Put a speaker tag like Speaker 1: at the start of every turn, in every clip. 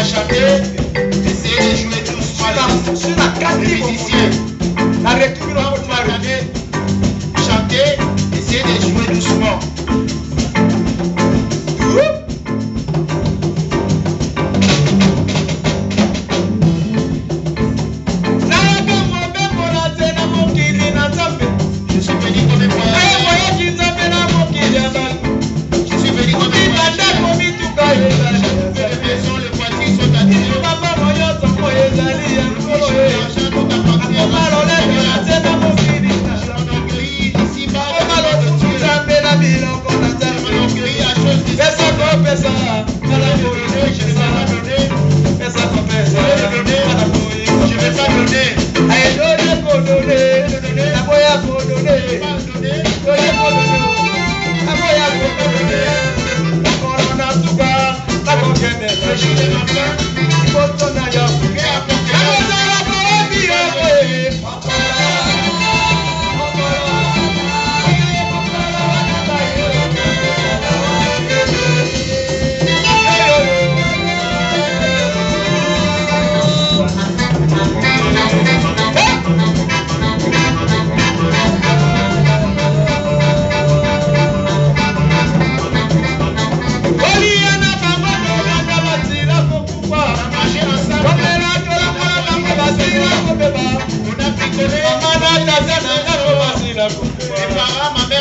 Speaker 1: chanter, essayez de jouer doucement.
Speaker 2: Sur la carte,
Speaker 1: Les musiciens,
Speaker 2: la retour
Speaker 1: quand vous entendez chanter, essayez de jouer doucement. Je suis venu comme un voyageur. Je suis venu comme un voyageur. Les maisons, les voitures sont à Dieu. L'argent tout appartient à l'orgueil ici-bas. L'orgueil à chose de je vais pas donner. Ma mère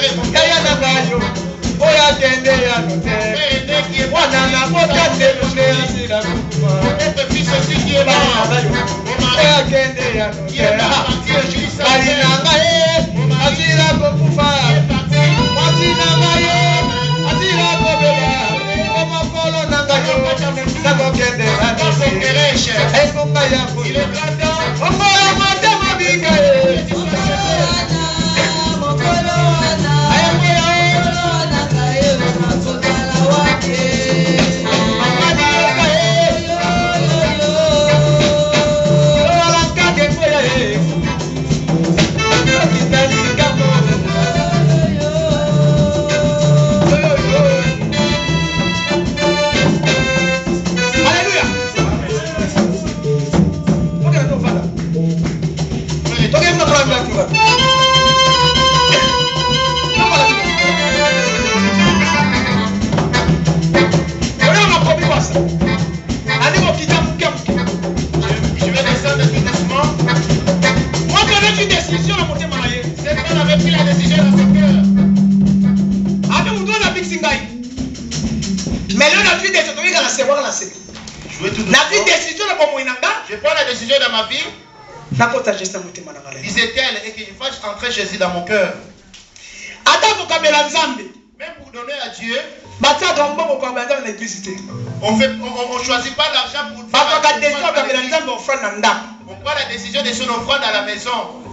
Speaker 1: et mon père. Notre fils aussi qui est là. Qui est parti au juge. Il est je vais descendre tout doucement.
Speaker 2: Moi, quand j'ai une décision, la montée m'a dit.
Speaker 1: C'est qu'on avait pris la décision dans son cœur.
Speaker 2: Avec vous donne la big singaï. Mais là, on a pris des décisions dans la série, la série.
Speaker 1: Jouer tout
Speaker 2: La prise
Speaker 1: doucement.
Speaker 2: décision là pour moi
Speaker 1: Je prends la décision dans ma vie.
Speaker 2: Nakota gesta mutima na ngale.
Speaker 1: Disait-elle, et qu'il fasse entrer Jésus dans mon cœur.
Speaker 2: Ata kokabela nzambe.
Speaker 1: Même pour donner à Dieu,
Speaker 2: Bata gambo kokabela dans l'église.
Speaker 1: on choisit pas l'argent pour
Speaker 2: Bata ka
Speaker 1: faire
Speaker 2: décision kokabela nzambe offrande na ndako.
Speaker 1: on prend la décision de son offrande à la maison.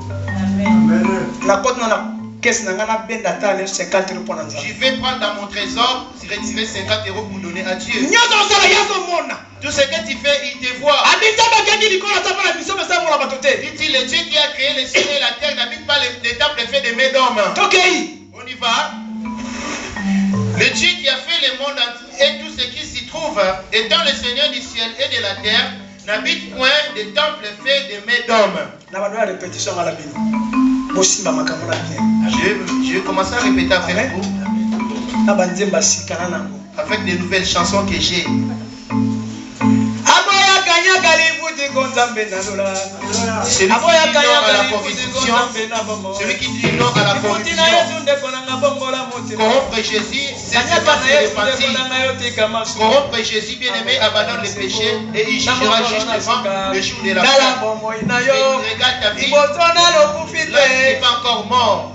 Speaker 2: Na kota na caisse na ngana benda ta le 50 € pour nzambe.
Speaker 1: Je vais prendre dans mon trésor, retirer 50 € pour donner à Dieu.
Speaker 2: Nyoto sala yazo mona.
Speaker 1: Tout ce que tu fais, il te voit.
Speaker 2: Adita ba kendi likola ta pa la mission mais ça pour la batote.
Speaker 1: Dit-il, le Dieu qui a créé les cieux et la terre n'habite pas les temples faits de mains d'hommes.
Speaker 2: Tokei.
Speaker 1: On y va. Le Dieu qui a fait le monde et tout ce qui s'y trouve, étant le Seigneur du ciel et de la terre, n'habite point des temples faits de mains d'hommes.
Speaker 2: Na ba doit répétition à la bino. Bosimba makambo na bien.
Speaker 1: Je commence à répéter avec vous.
Speaker 2: Na ba nzemba sikana nango.
Speaker 1: Avec des nouvelles chansons que j'ai. Celui qui dit non à la conviction, celui qui dit non à la conviction, corrompre Jésus, c'est se passer les parties. Corrompre Jésus, bien-aimé, abandonne le péché et il jugera justement le jour de la fin. Regarde ta vie, là tu n'es pas encore mort.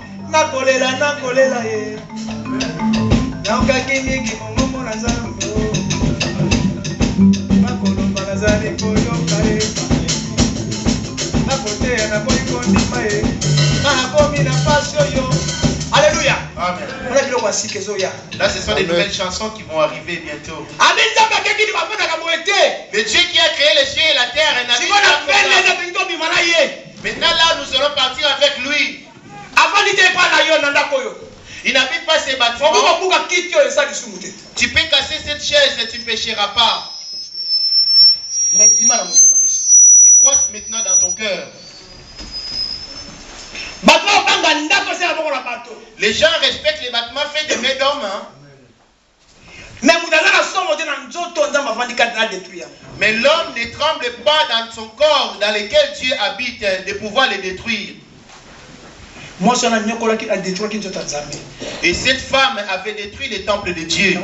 Speaker 2: Alléluia.
Speaker 1: Amen.
Speaker 2: Là,
Speaker 1: ce sont des nouvelles chansons qui vont arriver bientôt. Le Dieu qui a créé les cieux et la terre n'habite pas. Maintenant là, nous allons partir avec lui. Il n'habite pas ces bâtiments. Tu peux casser cette chaise et tu ne pécheras pas. Mais crois maintenant dans ton cœur. Les gens respectent les bâtiments faits de mains d'hommes. Hein? Mais l'homme ne tremble pas dans son corps dans lequel Dieu habite de pouvoir les détruire. Et cette femme avait détruit les temples de Dieu.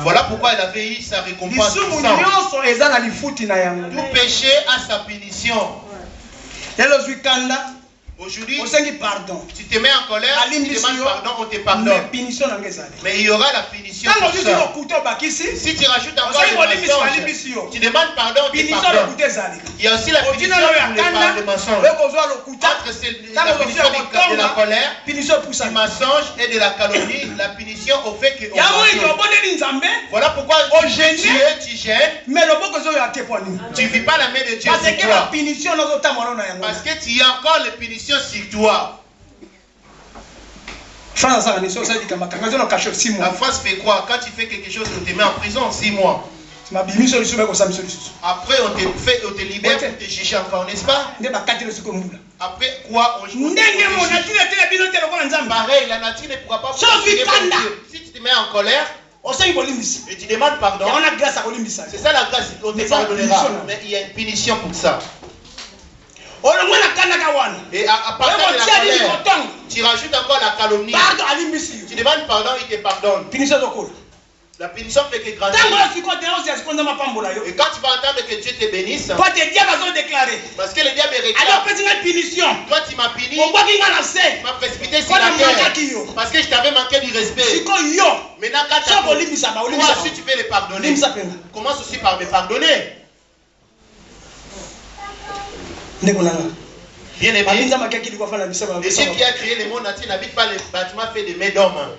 Speaker 1: Voilà pourquoi elle avait eu sa récompense. Tout péché a sa punition. Aujourd'hui, tu te mets en colère, tu demandes pardon, on te pardonne. Mais il y aura la punition pour ça. Si tu rajoutes encore le mensonge, tu demandes pardon, on te pardonne. Il y a aussi la punition pour le mensonge. Entre la punition de la colère, du mensonge et de la calomnie, la punition au fait que voilà pourquoi tu gênes, tu gênes. Tu ne vis pas la main de Dieu sur toi. Parce que tu as encore les punitions sur toi. La France fait quoi? Quand tu fais quelque chose, on te met en prison 6 mois. Après, on te libère pour te juger encore, n'est-ce pas? Après quoi, on juge? Pareil, la nature ne pourra pas vous juger. Si tu te mets en colère et tu demandes pardon, c'est ça la grâce, on te pardonnera. Mais il y a une punition pour ça. Et à partir de la colère, tu rajoutes encore la calomnie. Tu demandes pardon, il te pardonne. La punition fait que grandir. Et quand tu vas entendre que Dieu te bénisse, parce que le diable réclame. Toi tu m'as puni, tu m'as précipité sur la terre parce que je t'avais manqué du respect. Maintenant quand tu as si tu peux les pardonner, commence aussi par me pardonner. Bien aimé. Et Dieu qui a créé le monde entier n'habite pas les bâtiments faits de mains d'hommes.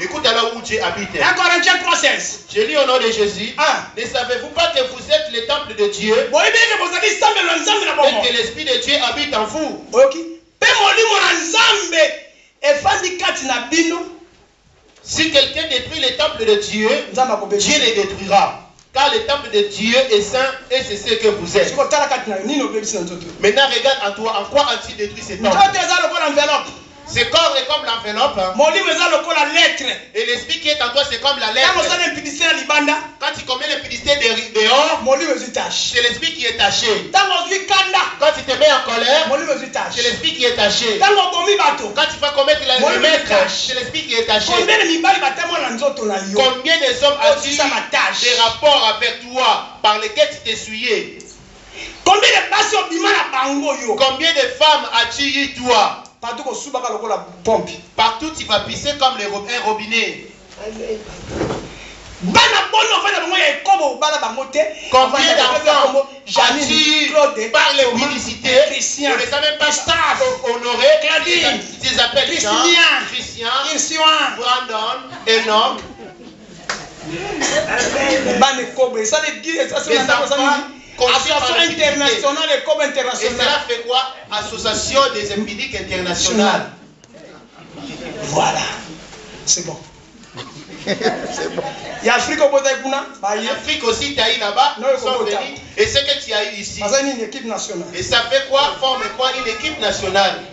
Speaker 1: Écoute alors où Dieu habite. Je lis au nom de Jésus. Ne savez-vous pas que vous êtes le temple de Dieu et que l'Esprit de Dieu habite en vous? Si quelqu'un détruit le temple de Dieu, Dieu les détruira. Car le temple de Dieu est saint et c'est ce que vous êtes. Maintenant regarde en toi, en quoi as-tu détruit ce temple? Ce corps est comme l'enveloppe. Et l'esprit qui est en toi, c'est comme la lettre. Quand tu commets l'impureté dehors, c'est l'esprit qui est taché. Quand tu te mets en colère, c'est l'esprit qui est taché. Quand tu vas commettre la remettre, c'est l'esprit qui est taché. Combien de hommes as-tu des rapports avec toi par lesquels tu t'es souillé? Combien de femmes as-tu eu toi? Partout tu vas pisser comme un robinet. Combien d'enfants as-tu par les publicités? On ne les a même pas honorés. Tu les appelles Jean, Christian, Brandon, Enoch. Association internationale et comme internationale. Et cela fait quoi? Association des impudiques internationales.
Speaker 2: Voilà. C'est bon. C'est bon. Il y a Afrique au Botaïkouna.
Speaker 1: Il y a Afrique aussi, tu as eu là-bas. Et ce que tu as eu ici.
Speaker 2: Une équipe nationale.
Speaker 1: Et ça fait quoi? Forme quoi? Une équipe nationale.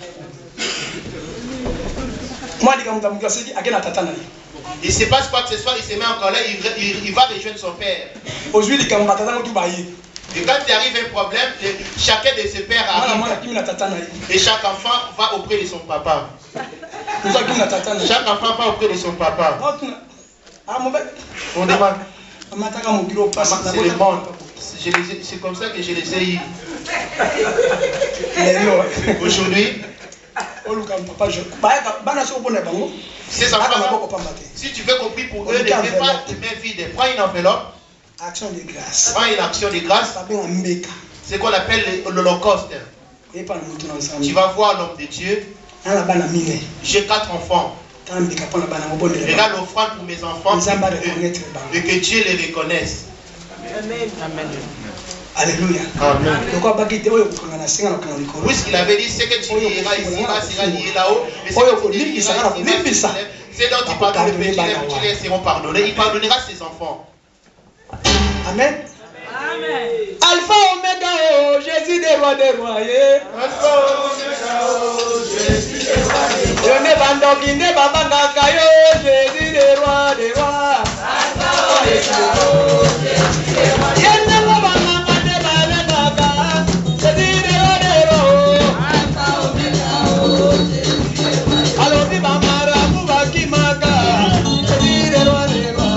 Speaker 2: Moi, je dis que
Speaker 1: il se passe quoi que ce soit, il se met en colère, il va rejoindre son père. Et quand il arrive un problème, chacun de ses pères arrive. Et chaque enfant va auprès de son papa. Chaque enfant va auprès de son papa. On demande. C'est le monde. C'est comme ça que je les ai eu. Aujourd'hui, ces enfants, si tu veux compris pour eux, ne fais pas tes mains vides. Prends une enveloppe.
Speaker 2: Action de grâce.
Speaker 1: Prends une action de grâce. C'est qu'on appelle l'Holocauste. Tu vas voir l'homme de Dieu. J'ai 4 enfants. Regarde l'offrande pour mes enfants et que Dieu les reconnaisse.
Speaker 2: Amen. Alléluia. Amen.
Speaker 1: Puisqu'il avait dit ce que tu liras ici, sera lié là-haut. Et ce que tu liras ici, c'est dont il pardonne les petits, les petits seront pardonnés. Il pardonnera ses enfants.
Speaker 2: Amen. Alpha Omega, oh, Jésus des rois des rois.
Speaker 1: Alpha Omega, oh, Jésus des rois des rois.
Speaker 2: Je ne bandokinde babanga yo, Jésus des rois des rois. Alpha Omega, oh, Jésus des rois des rois. Yende babanga de balanga, Jésus des rois des rois. Alpha Omega, oh, Jésus des rois des rois. Alors di bamara mubaki maga, Jésus des rois des rois.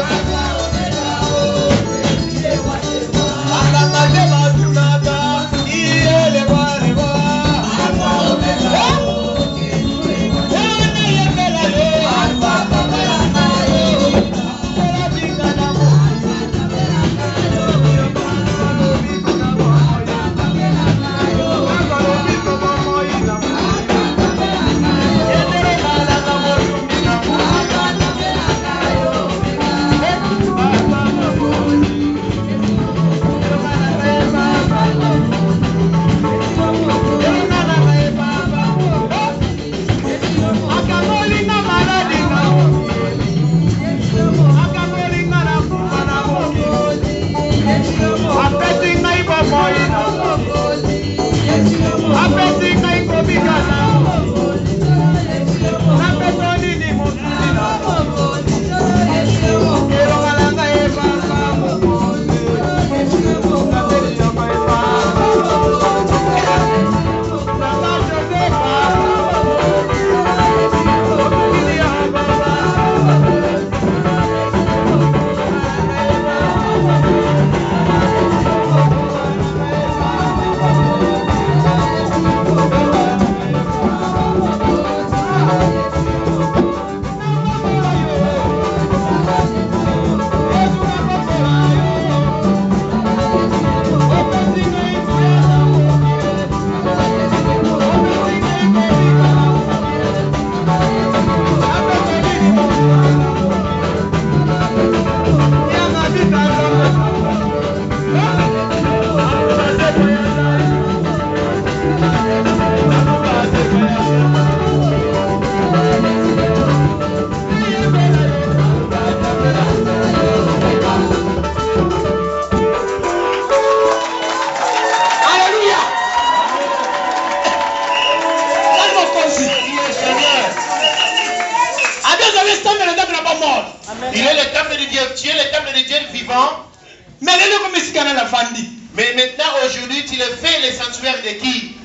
Speaker 2: Alpha Omega, oh, Jésus des rois des rois. Alama de batunata, il est roi des rois. Alpha Omega, oh, Jésus des rois des rois. Alpha Omega,
Speaker 1: Il est le temple de Dieu. Tu es le temple de Dieu vivant.
Speaker 2: Mais
Speaker 1: maintenant, aujourd'hui, tu le fais le sanctuaire de qui?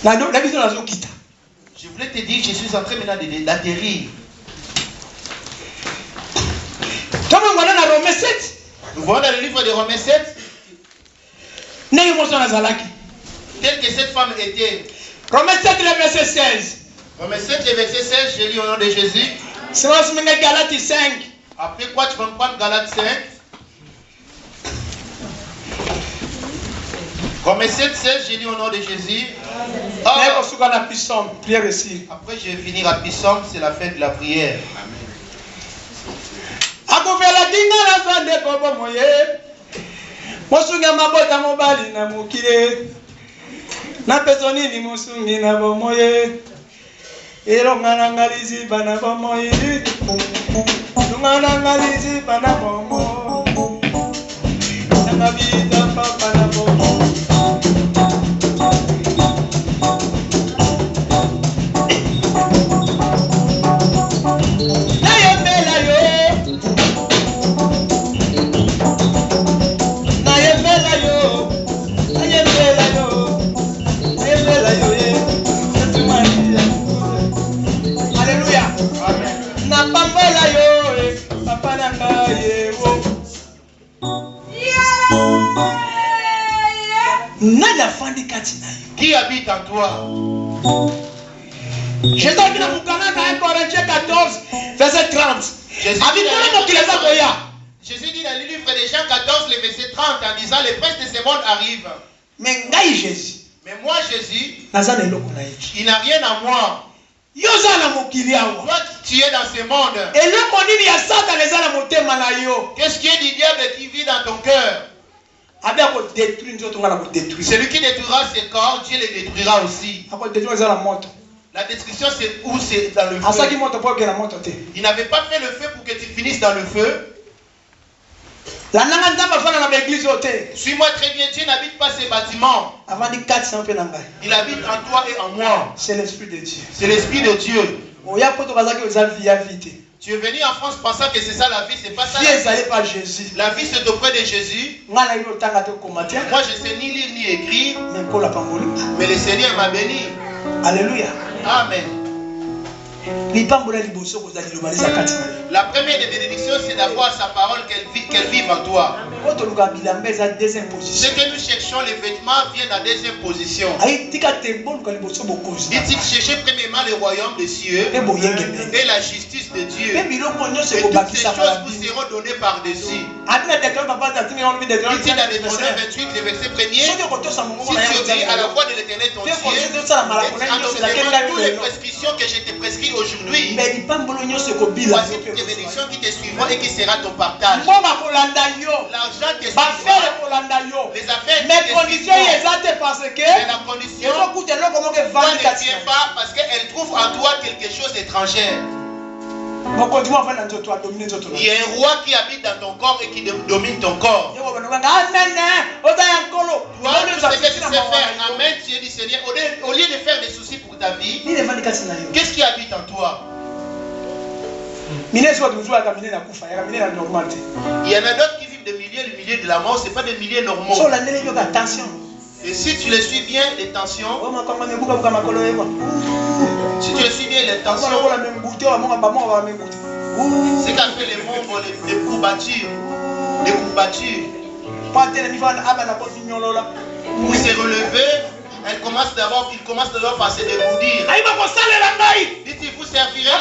Speaker 2: Je
Speaker 1: voulais te dire, je suis en train maintenant d'atterrir. Nous voyons dans le livre de Romains 7. Telle que cette femme était.
Speaker 2: Romains 7, le verset 16.
Speaker 1: Romains 7, le verset 16, je lis au nom de Jésus.
Speaker 2: Galates 5.
Speaker 1: Après quoi tu vas me prendre Galates 5. Romains 7, 16, je lis au nom de Jésus.
Speaker 2: Après, je vais finir à Pissom, c'est la fin de la prière. Qui habite en toi? Jésus dit dans 1 Corinthiens 14, verset 30.
Speaker 1: Jésus dit dans le livre de Jean 14, le verset 30, en disant le prince de ce monde arrive.
Speaker 2: Mais
Speaker 1: moi, Jésus, il n'a rien à moi. Toi, tu es dans ce monde. Qu'est-ce qui est du diable qui vit dans ton cœur? Celui qui détruira ses corps, Dieu les détruira aussi. La destruction, c'est où? C'est dans le feu. Il n'avait pas fait le feu pour que tu finisses dans le feu. Suis-moi très bien, Dieu n'habite pas ces bâtiments. Il habite en toi et en moi.
Speaker 2: C'est l'Esprit de Dieu.
Speaker 1: C'est l'Esprit de Dieu. Tu es venu en France pensant que c'est ça la vie, c'est pas ça la vie. La vie c'est auprès de Jésus. Moi je sais ni lire ni écrire, mais le Seigneur m'a béni.
Speaker 2: Alléluia.
Speaker 1: Amen. La première des bénédictions, c'est d'avoir sa parole, qu'elle vive en toi. Ce que nous cherchons, les vêtements viennent en deuxième position. Dit-il, cherchez premièrement le royaume des cieux et la justice de Dieu. Et toutes ces choses vous seront données par-dessus. Dit-il dans Deutéronome 28, le verset 1er, si tu obéis à la voix de l'Éternel ton Dieu, et en observant toutes les prescriptions que je te prescris aujourd'hui, voici toutes les bénédictions qui te suivront et qui sera ton partage. L'argent te suivra, les affaires te suivront. Mais la condition, toi ne viens pas parce qu'elle trouve en toi quelque chose d'étranger. Il y a un roi qui habite dans ton corps et qui domine ton corps. Toi, ce que tu sais faire, amen, tu dis Seigneur, au lieu de faire des soucis pour ta vie, qu'est-ce qui habite en toi? Il y en a d'autres qui vivent le milieu de la mort, ce n'est pas des milieux normaux. Et si tu les suis bien, les tensions, si tu les suis bien, les tensions, c'est qu'a fait les membres, les courbatures, pour se relever, il commence d'abord par se dégourdir. Dites-il, vous servirez et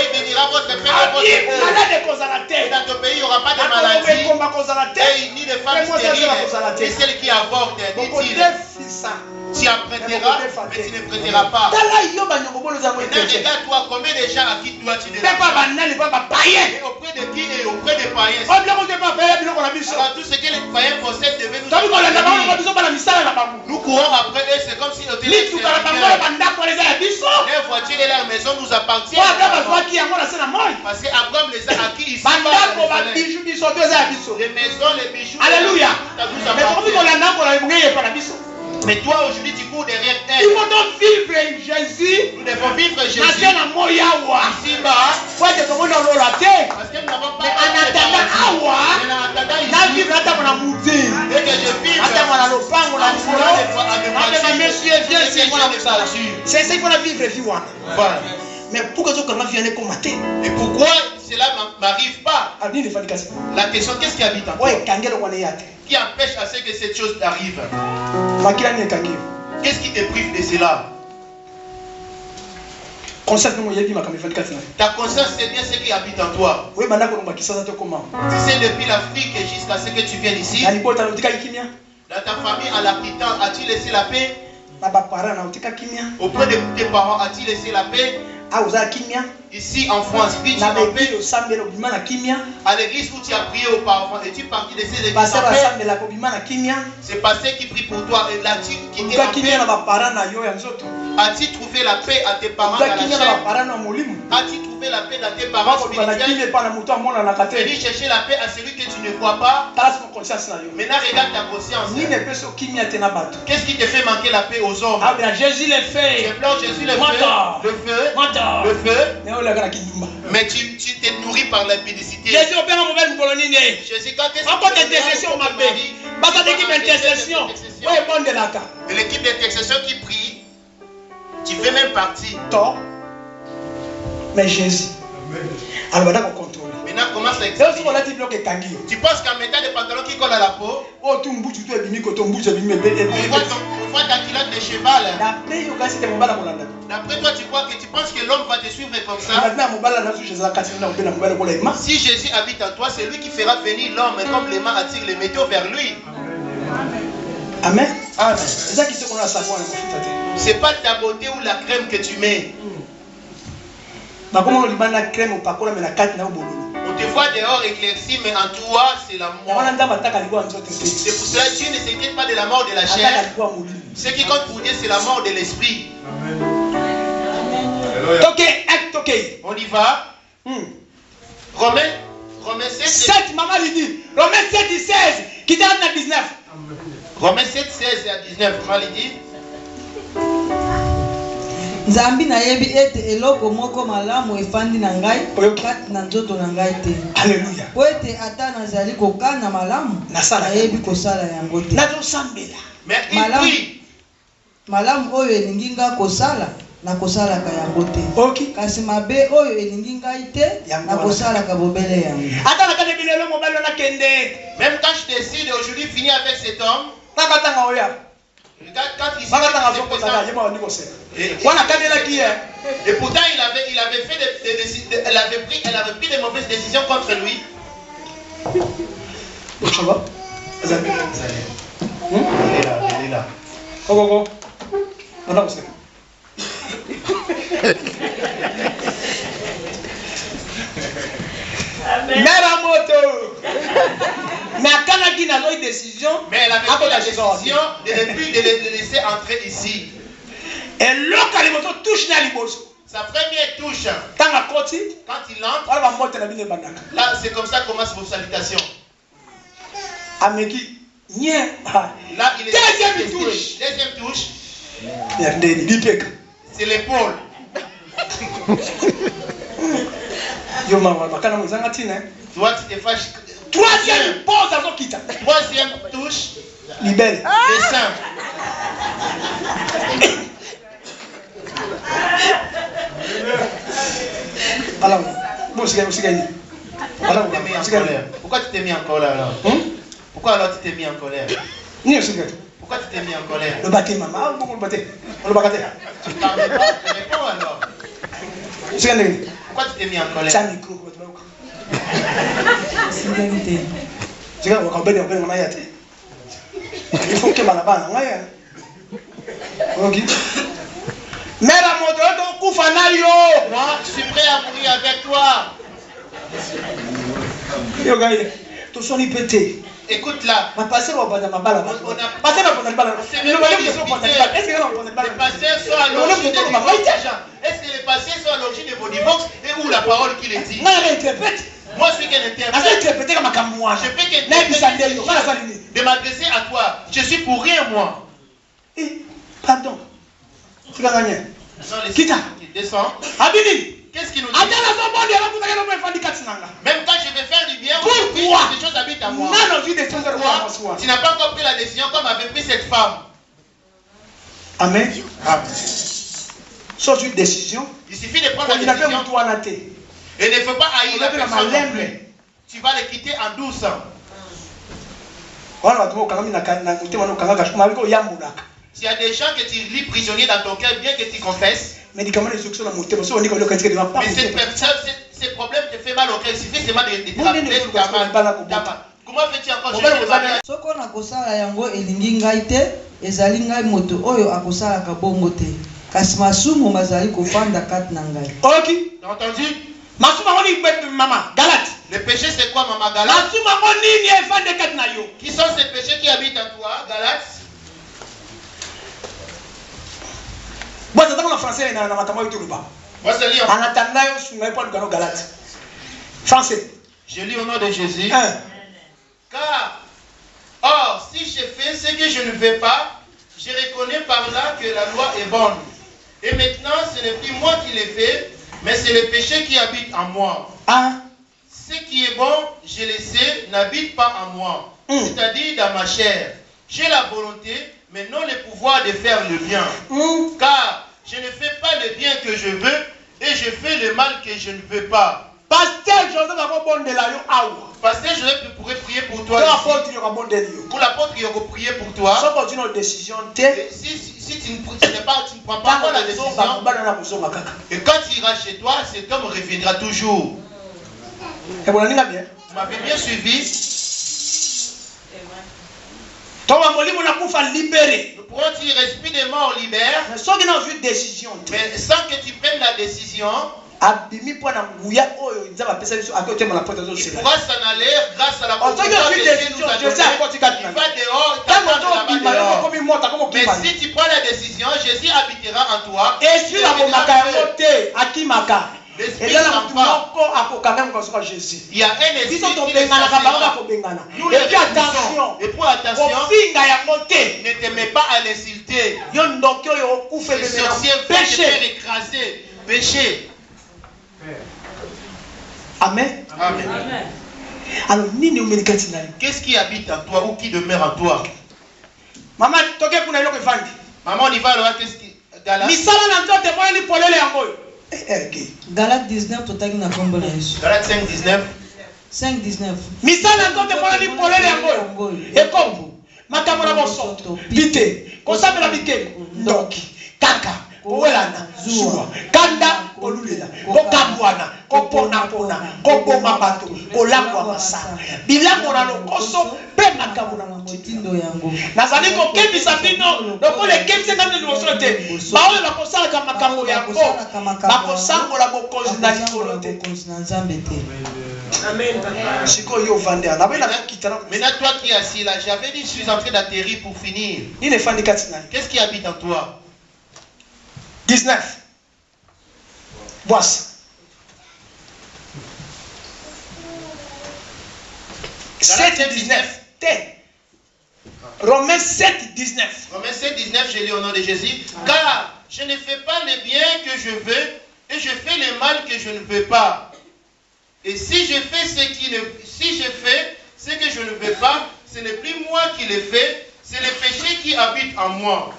Speaker 1: il bénira votre père et votre époux. Et dans ton pays, il n'y aura pas de maladie, ni de femmes stériles, et celles qui avortent. Dit-il, tu apprêteras, mais tu ne prêteras pas. Regarde-toi, combien de gens à qui dois-tu de l'argent? Et auprès de qui et auprès des païens? Alors tout ce que les païens possèdent devait nous appartenir. Nous courons après eux, c'est comme si nos téléphones leur voiture et leur maison nous appartiennent. Parce qu'Abraham les a acquis ici. Les maisons, les bijoux,
Speaker 2: alléluia.
Speaker 1: nous appartiennent. Mais toi aujourd'hui tu cours derrière elle.
Speaker 2: Il faut donc vivre Jésus.
Speaker 1: Nous devons vivre Jésus.
Speaker 2: Ici
Speaker 1: bas.
Speaker 2: Parce que nous n'avons pas
Speaker 1: mais en attendant dès que je vis
Speaker 2: c'est ça qu'il faut vivre.
Speaker 1: Voilà.
Speaker 2: Mais pourquoi commenter?
Speaker 1: Et pourquoi cela m'arrive pas? La question, qu'est-ce qui habite en toi? Qui empêche à ce que cette chose arrive? Qu'est-ce qui te prive de cela? Ta conscience, c'est bien ce qui habite en toi. Tu sais, depuis l'Afrique jusqu'à ce que tu viennes ici, dans ta famille, en la quittant, as-tu laissé la paix? Auprès de tes parents, as-tu laissé la paix? Ici en France, vis-tu en paix? À l'église où tu as prié auparavant, es-tu parti de ces églises en paix? C'est passé qui prie pour toi et là tu quitté en paix. As-tu trouvé la paix à tes parents dans la chair? As-tu trouvé la paix dans tes parents spirituels? Venu chercher la paix à celui que tu ne vois pas. Maintenant regarde ta conscience. Qu'est-ce qui te fait manquer la paix aux hommes?
Speaker 2: Jésus le fait.
Speaker 1: Jésus le fait. Le feu. Mais tu t'es nourri par l'impudicité.
Speaker 2: Jésus opère en mauvaise colonie.
Speaker 1: Jésus, quand est-ce
Speaker 2: encore d'intercession, ma paix. Parce que l'équipe d'intercession.
Speaker 1: Et l'équipe d'intercession qui prie, tu fais même partie.
Speaker 2: Tort. Mais Jésus. Alors maintenant on contrôle.
Speaker 1: Maintenant commence à expliquer. Tu penses qu'en mettant des pantalons qui collent à la peau, on voit ta culotte de cheval. D'après toi, tu penses que l'homme va te suivre comme ça? Si Jésus habite en toi, c'est lui qui fera venir l'homme comme les mains attirent les métaux vers lui.
Speaker 2: Amen.
Speaker 1: Amen. C'est pas ta beauté ou la crème que tu mets. On te voit dehors éclairci, mais en toi, c'est la mort. C'est pour cela que Dieu ne s'inquiète pas de la mort de la chair. Ce qui compte pour Dieu, c'est la mort de l'esprit. On y va. Romains
Speaker 2: 7, maman lui dit. Romains 7 et 16, qui donne à 19.
Speaker 1: Romains 7, 16 à 19, maman lui dit.
Speaker 3: Nzambi na yebi ete eloko moko malamu efandi na ngai kati na nzoto na ngai te.
Speaker 2: Alléluia.
Speaker 3: Po ete ata nazali kokana malamu nayebi kosala yango te.
Speaker 1: Mais il prie.
Speaker 3: Malamu oyo elingi ngai kosala nakosalaka yango te. Kasi mabe oyo elingi ngai te nakosalaka bobele yango.
Speaker 1: Même quand je décide aujourd'hui finir avec cet homme, regarde quand il s'est et pourtant il avait fait elle avait pris des mauvaises décisions contre lui.
Speaker 2: Il est là.
Speaker 1: Mais elle avait pris la décision de ne plus de le laisser entrer ici.
Speaker 2: Et sa
Speaker 1: première touche, quand il entre, là c'est comme ça commence vos salutations. Là il est deuxième touche. C'est l'épaule. Toi tu te fâches. Troisième touche.
Speaker 2: Libelle.
Speaker 1: Le sein.
Speaker 2: Alors,
Speaker 1: pourquoi tu t'es mis en colère alors? Pourquoi alors tu t'es mis en colère? Pourquoi tu t'es mis en colère?
Speaker 2: Le bâté, maman. Le bâté.
Speaker 1: Tu parles pas, tu réponds alors. Pourquoi tu t'es mis en colère?
Speaker 2: C'est un micro. Il faut que ma là-bas. Ok.
Speaker 1: Moi, je suis prêt à mourir avec toi. Écoute là.
Speaker 2: Ma passé va pas ma balle.
Speaker 1: Passé va pas balle. Est-ce que les pasteurs sont à l'origine de divorce? Est-ce que les pasteurs sont à l'origine de vos divorces et où la parole qui les dit?
Speaker 2: Moi, je interprète.
Speaker 1: Moi, je suis qu'un interprète. Je peux de m'adresser à toi. Je suis pour rien, moi.
Speaker 2: Pardon. Tu vas gagner.
Speaker 1: Quitte. Descends. Qu'est-ce qui nous dit? Même quand je vais faire du bien, pourquoi des choses habitent à moi? Tu n'as pas encore pris la décision comme avait pris cette femme.
Speaker 2: Amen. Sauf une décision.
Speaker 1: Il suffit de prendre la décision. Et ne faut pas haïr la personne. Tu vas le quitter en douce. S'il y a des gens que tu lis prisonniers dans ton cœur, bien que tu confesses, mais ces problèmes te font mal au cœur. Il suffit seulement de te rappeler tout ta mal. Comment fais-tu encore
Speaker 3: soko na kosala yango elingi ngai te ezali ngai moto oyo akosalaka bongo te kasi masumu bazali kofanda kati na ngai.
Speaker 1: Ok, t'as entendu?
Speaker 2: Maman, Galate.
Speaker 1: Le péché c'est quoi, maman Galate? Qui sont ces péchés qui habitent en toi, Galate?
Speaker 2: Moi, c'est en français, français.
Speaker 1: Je lis au nom de Jésus. Car, or, si je fais ce que je ne veux pas, je reconnais par là que la loi est bonne. Et maintenant, ce n'est plus moi qui l'ai fait, mais c'est le péché qui habite en moi. Ce qui est bon, je le sais, n'habite pas en moi. C'est-à-dire dans ma chair. J'ai la volonté, mais non le pouvoir de faire le bien. Car je ne fais pas le bien que je veux, et je fais le mal que je ne veux pas.
Speaker 2: Pasteur Joseph
Speaker 1: pourrait prier pour toi. Pour l'apôtre, il va prier pour toi. Si tu ne prends pas la décision, et quand tu iras chez toi, cet homme reviendra toujours. Vous m'avez bien suivi? Nous pourrons dire esprit de mort libère, mais sans que tu prennes la décision. Il pourra s'en aller grâce à la protection de Dieu nous a donné. Il va dehors, mais si tu prends la décision, Jésus habitera en toi. L'esprit s'en va. Il y a un esprit qui est nous et puis attention, ne te mets pas à l'insulter. Le sorcier va te faire écraser. Péché.
Speaker 2: Amen.
Speaker 1: Amen.
Speaker 2: Alors,
Speaker 1: qu'est-ce qui habite en toi ou qui demeure en toi?
Speaker 2: Maman,
Speaker 1: on y va alors. Qu'est-ce qui
Speaker 3: Galate 19, total na kombo na Yesu.
Speaker 1: Galate 5:19.
Speaker 3: 5:19.
Speaker 2: misala nzote mwana lipolele yango ekombo makambo na bosoto bite kosambela bikeli ndoki kaka kowelana zuwa kanda kolulela kokabwana koponapona koboma bato kolangwa masala bilango na lokoso mpe makambo na motindo yango nazali kokebisa bino lokola ekebisaka bino liboso te baoyo bakosalaka makambo yango bakosangola bokonzi na likolo te
Speaker 3: na nzambe te.
Speaker 2: Amen.
Speaker 1: Maintenant, toi qui es assis là, j'avais dit, je suis en train d'atterrir pour finir. Qu'est-ce qui habite en toi?
Speaker 2: 19. Voici. 7:19. Romains 7:19.
Speaker 1: Romains 7:19, je lis au nom de Jésus. Car je ne fais pas le bien que je veux et je fais le mal que je ne veux pas. Et si je fais ce que je ne veux pas, ce n'est plus moi qui le fais, c'est le péché qui habite en moi.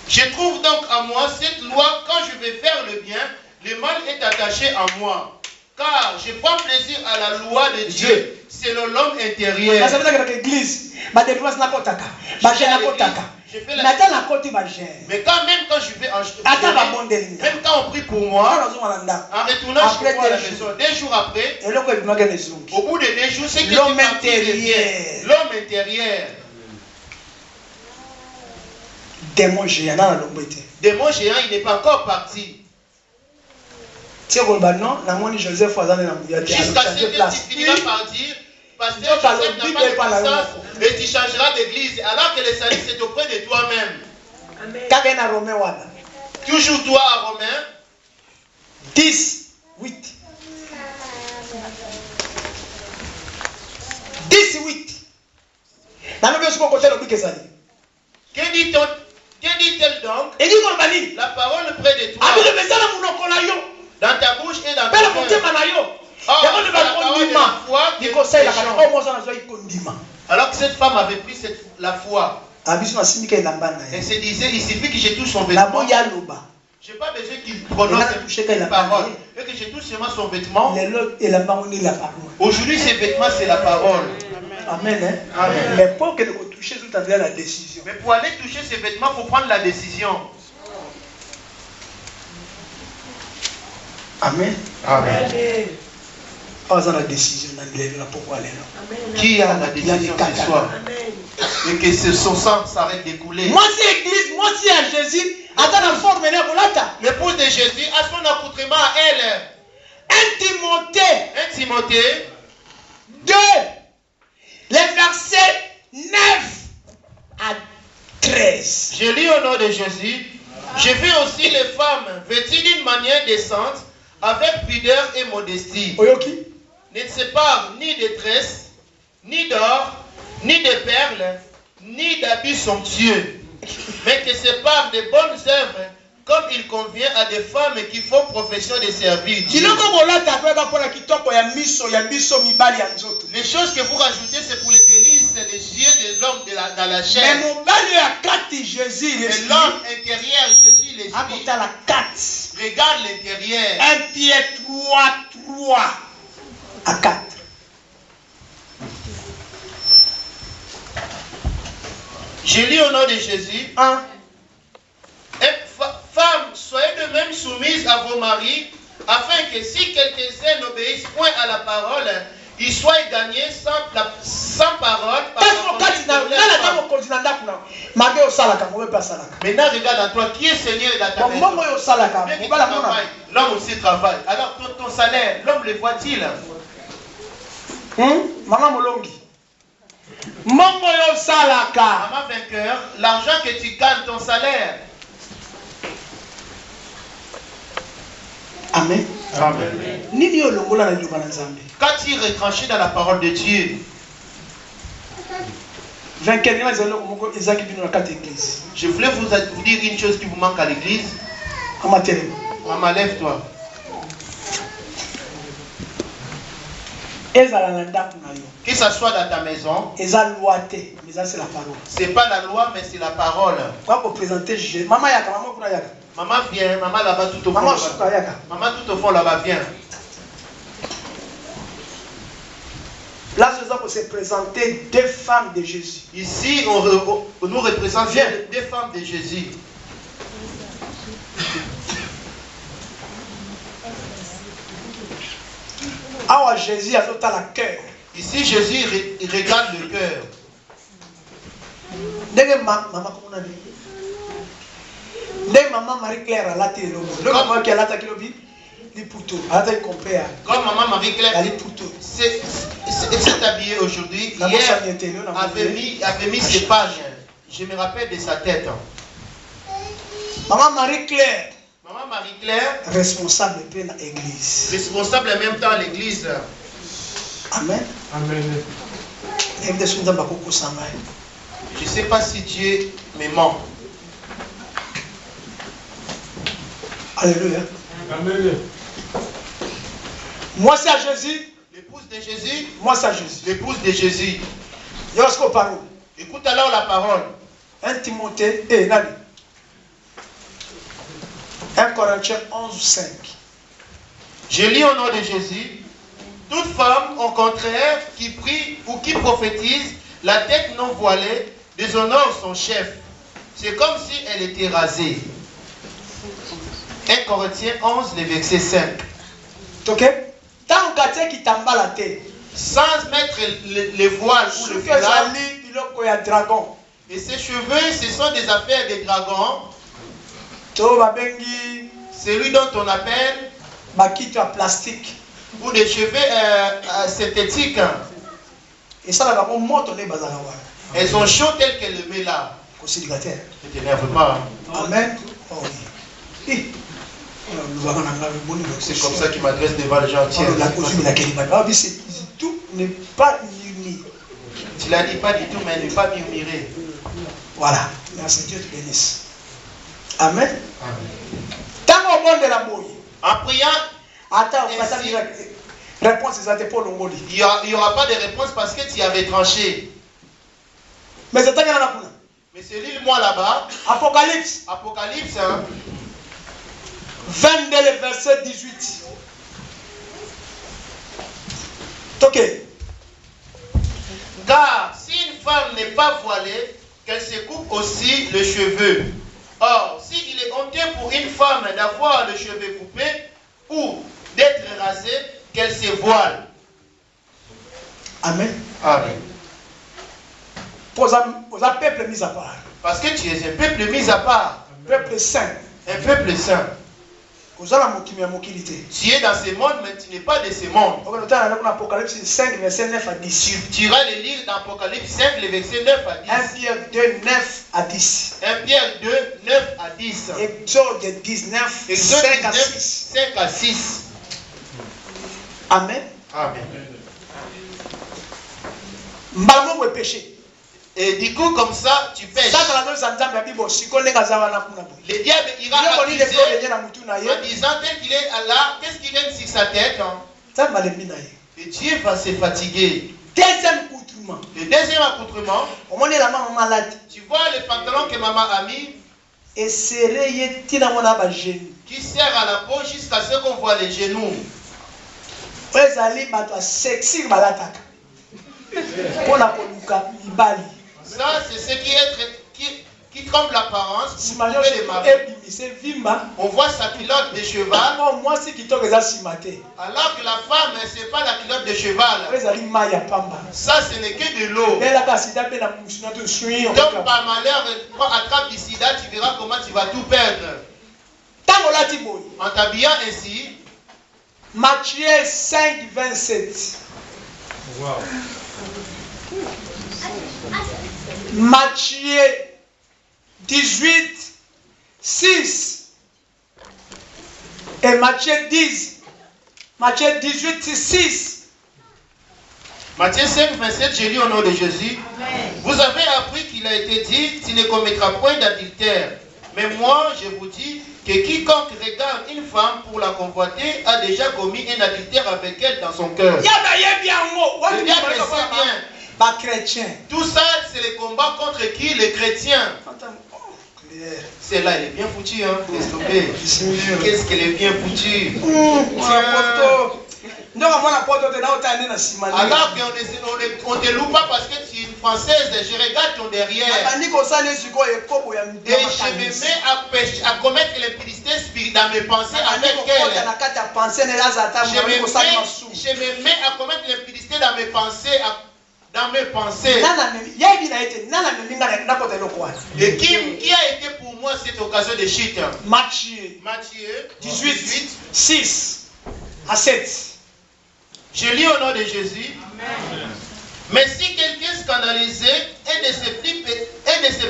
Speaker 1: Je trouve donc en moi cette loi, quand je vais faire le bien, le mal est attaché en moi. Car je prends plaisir à la loi de Dieu selon l'homme intérieur. Mais quand même quand je vais même quand on prie pour moi, en retournant chez moi à la maison, 2 jours après, au bout de 2 jours, c'est que
Speaker 2: l'homme intérieur.
Speaker 1: L'homme intérieur.
Speaker 2: Démon géant,
Speaker 1: il n'est pas encore parti.
Speaker 2: Jusqu'à ce
Speaker 1: que tu finiras par dire, pasteur Joseph n'a pas de puissance et tu changeras d'église alors que le salut c'est auprès de toi-même. Toujours toi à Romains
Speaker 2: 10:8. 10:8.
Speaker 1: Que dit-elle donc? La parole près de toi. Dans ta bouche et dans ton cœur. Alors que cette femme avait pris la foi. Elle se disait, il suffit que je touche son vêtement. Je n'ai pas besoin qu'il prononce une parole. Et que je touche seulement son vêtement. Aujourd'hui, ces vêtements, c'est la parole.
Speaker 2: Amen.
Speaker 1: Amen.
Speaker 2: Mais pour que nous touchions, tout à la décision.
Speaker 1: Mais pour aller toucher ces vêtements, il faut prendre la décision.
Speaker 2: Amen.
Speaker 1: Amen.
Speaker 2: La décision.
Speaker 1: Qui a la décision ce soir? Et que son sang s'arrête d'écouler.
Speaker 2: Moi, c'est l'église, moi, c'est à Jésus.
Speaker 1: L'épouse de Jésus a son accoutrement à elle.
Speaker 2: 1
Speaker 1: Timothée
Speaker 2: 2, les versets 9 à 13.
Speaker 1: Je lis au nom de Jésus. Je vis aussi les femmes vêtues d'une manière décente, avec pudeur et modestie. Ne se séparent ni de tresses, ni d'or, ni de perles, ni d'habits somptueux, mais que se parlent de bonnes œuvres, comme il convient à des femmes qui font profession de servir Dieu. Les choses que vous rajoutez, c'est pour les délices, les yeux des hommes dans la chair. Mais l'homme intérieur, Jésus, l'esprit, regarde l'intérieur.
Speaker 2: 1 Pierre 3 à 4.
Speaker 1: Je lis au nom de Jésus.
Speaker 2: 1.
Speaker 1: Femmes, soyez de même soumises à vos maris, afin que si quelques-uns n'obéissent point à la parole, ils soient gagnés sans parole. Maintenant, regarde à toi, qui est Seigneur dans ta maison? L'homme aussi travaille. Alors, ton salaire, l'homme le voit-il?
Speaker 2: Maman Molongi.
Speaker 1: Maman vainqueur, l'argent que tu gagnes, ton salaire.
Speaker 2: Amen.
Speaker 1: Amen. Quand il est retranché dans la parole de Dieu, je voulais vous dire une chose qui vous manque à l'église. Maman, lève-toi. Que ça soit dans ta maison, c'est pas la loi, mais c'est la parole. Maman vient, maman là-bas tout au fond. Maman tout au fond là-bas, viens.
Speaker 2: Là, nous allons se présenter deux femmes de Jésus.
Speaker 1: Ici, nous représentons deux femmes de Jésus.
Speaker 2: Ah, Jésus a tout à la cœur.
Speaker 1: Ici, Jésus il regarde le cœur.
Speaker 2: Maman Marie-Claire a la télé. Comme qui a la télé.
Speaker 1: Comme maman Marie-Claire s'est habillée aujourd'hui, hier avait mis ses pages. Je me rappelle de sa tête.
Speaker 2: Maman Marie-Claire.
Speaker 1: Maman Marie-Claire,
Speaker 2: responsable de l'église.
Speaker 1: Responsable en même temps à l'église.
Speaker 2: Amen.
Speaker 1: Amen.
Speaker 2: Je ne
Speaker 1: sais pas si Dieu me ment.
Speaker 2: Alléluia. Amen. Moi c'est à Jésus.
Speaker 1: L'épouse de Jésus.
Speaker 2: Moi c'est à Jésus.
Speaker 1: L'épouse de Jésus.
Speaker 2: Écoute alors la parole. 1 Timothée, 1 Corinthiens 11, 5.
Speaker 1: Je lis au nom de Jésus. Toute femme, au contraire, qui prie ou qui prophétise, la tête non voilée, déshonore son chef. C'est comme si elle était rasée. 1 Corinthiens 11, le verset 5.
Speaker 2: Ok?
Speaker 1: Sans mettre les voiles ou le foulard. Et ses cheveux, ce sont des affaires de dragons. Celui dont on appelle
Speaker 2: plastique
Speaker 1: ou des cheveux synthétiques. Elles ont chaud tel qu'elle le met là. Ne t'énerve pas.
Speaker 2: Amen.
Speaker 1: C'est comme ça qu'il m'adresse devant les gens entiers.
Speaker 2: Tout n'est pas murmuré.
Speaker 1: Tu l'as dit pas du tout, mais ne pas murmurer.
Speaker 2: Voilà. Merci, Dieu te bénisse. Amen. En
Speaker 1: priant,
Speaker 2: réponse
Speaker 1: il n'y aura pas de réponse parce que tu avais tranché.
Speaker 2: Mais c'est
Speaker 1: lis-moi là-bas.
Speaker 2: Apocalypse.
Speaker 1: Apocalypse
Speaker 2: 22, le verset 18. Ok.
Speaker 1: Car si une femme n'est pas voilée, qu'elle se coupe aussi les cheveux. Or, s'il est honteux pour une femme d'avoir les cheveux coupés ou d'être rasée, qu'elle se voile.
Speaker 2: Amen.
Speaker 1: Amen.
Speaker 2: Pour un peuple mis à part.
Speaker 1: Parce que tu es un peuple mis à part.
Speaker 2: Un peuple saint.
Speaker 1: Un peuple saint. Tu es dans ce monde, mais tu n'es pas de ce monde.
Speaker 2: Apocalypse 5, verset 9 à 10.
Speaker 1: Tu iras le lire dans Apocalypse 5, le verset 9 à 10.
Speaker 2: 1 Pierre 2, 9 à 10.
Speaker 1: 1 Pierre 2, 9 à 10.
Speaker 2: Exode 19, 5 à 6.
Speaker 1: 5 à 6.
Speaker 2: Amen.
Speaker 1: Amen.
Speaker 2: Mbamo est péché.
Speaker 1: Et du coup, comme ça, tu pêches. Le diable ira accuser en disant tel qu'il est là, qu'est-ce qui vient sur sa tête? Et Dieu va se fatiguer. Le deuxième accoutrement, tu vois le pantalon que maman a mis
Speaker 2: qui sert
Speaker 1: à la peau jusqu'à ce qu'on voit les genoux. Ça, c'est ce qui trompe l'apparence. On voit sa culotte de cheval. Alors que la femme, ce n'est pas la culotte de cheval. Ça, ce n'est que de l'eau. Donc, par malheur, attrape du sida, tu verras comment tu vas tout perdre. En t'habillant ainsi.
Speaker 2: Matthieu 5, 27. Wow. Matthieu 18, 6. Et Matthieu 10, Matthieu 18, 6.
Speaker 1: Matthieu 5, 27, je lis au nom de Jésus. Vous avez appris qu'il a été dit, tu ne commettras point d'adultère. Mais moi, je vous dis que quiconque regarde une femme pour la convoiter a déjà commis un adultère avec elle dans son cœur. Tout ça, c'est le combat contre qui? Les chrétiens. Celle-là, elle est bien foutue, hein? Qu'est-ce qu'elle est bien foutue?
Speaker 2: Alors
Speaker 1: qu'on ne te loue pas parce que tu es une Française, je regarde ton derrière. Et je me mets à commettre l'impudicité dans mes pensées avec elle. Je me mets à commettre l'impudicité dans mes pensées. Et qui a été pour moi cette occasion de chute?
Speaker 2: Matthieu 18, 6 à 7.
Speaker 1: Je lis au nom de Jésus. Amen. Mais si quelqu'un scandalisé est de ces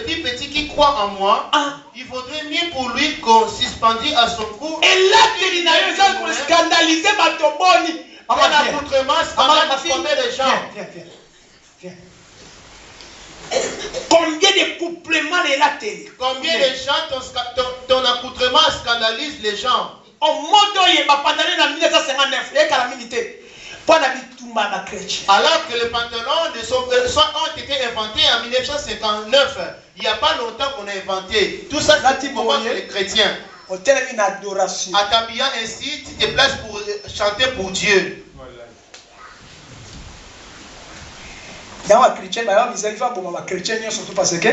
Speaker 1: plus petits qui croient en moi, il faudrait mieux pour lui qu'on suspendit à son cou.
Speaker 2: Et là, tu es scandalisé par ton boni.
Speaker 1: Un accoutrement scandaleux combien de gens?
Speaker 2: Viens. Combien de couplements est là?
Speaker 1: Combien de gens ton accoutrement scandalise les gens?
Speaker 2: Au monde où il y a en 1959, il y a calamité.
Speaker 1: Alors que les pantalons ont été inventés en 1959, il n'y a pas longtemps qu'on a inventé. Tout ça, c'est pour les chrétiens. En t'habillant ainsi, tu te places pour chanter pour Dieu.
Speaker 2: Surtout parce que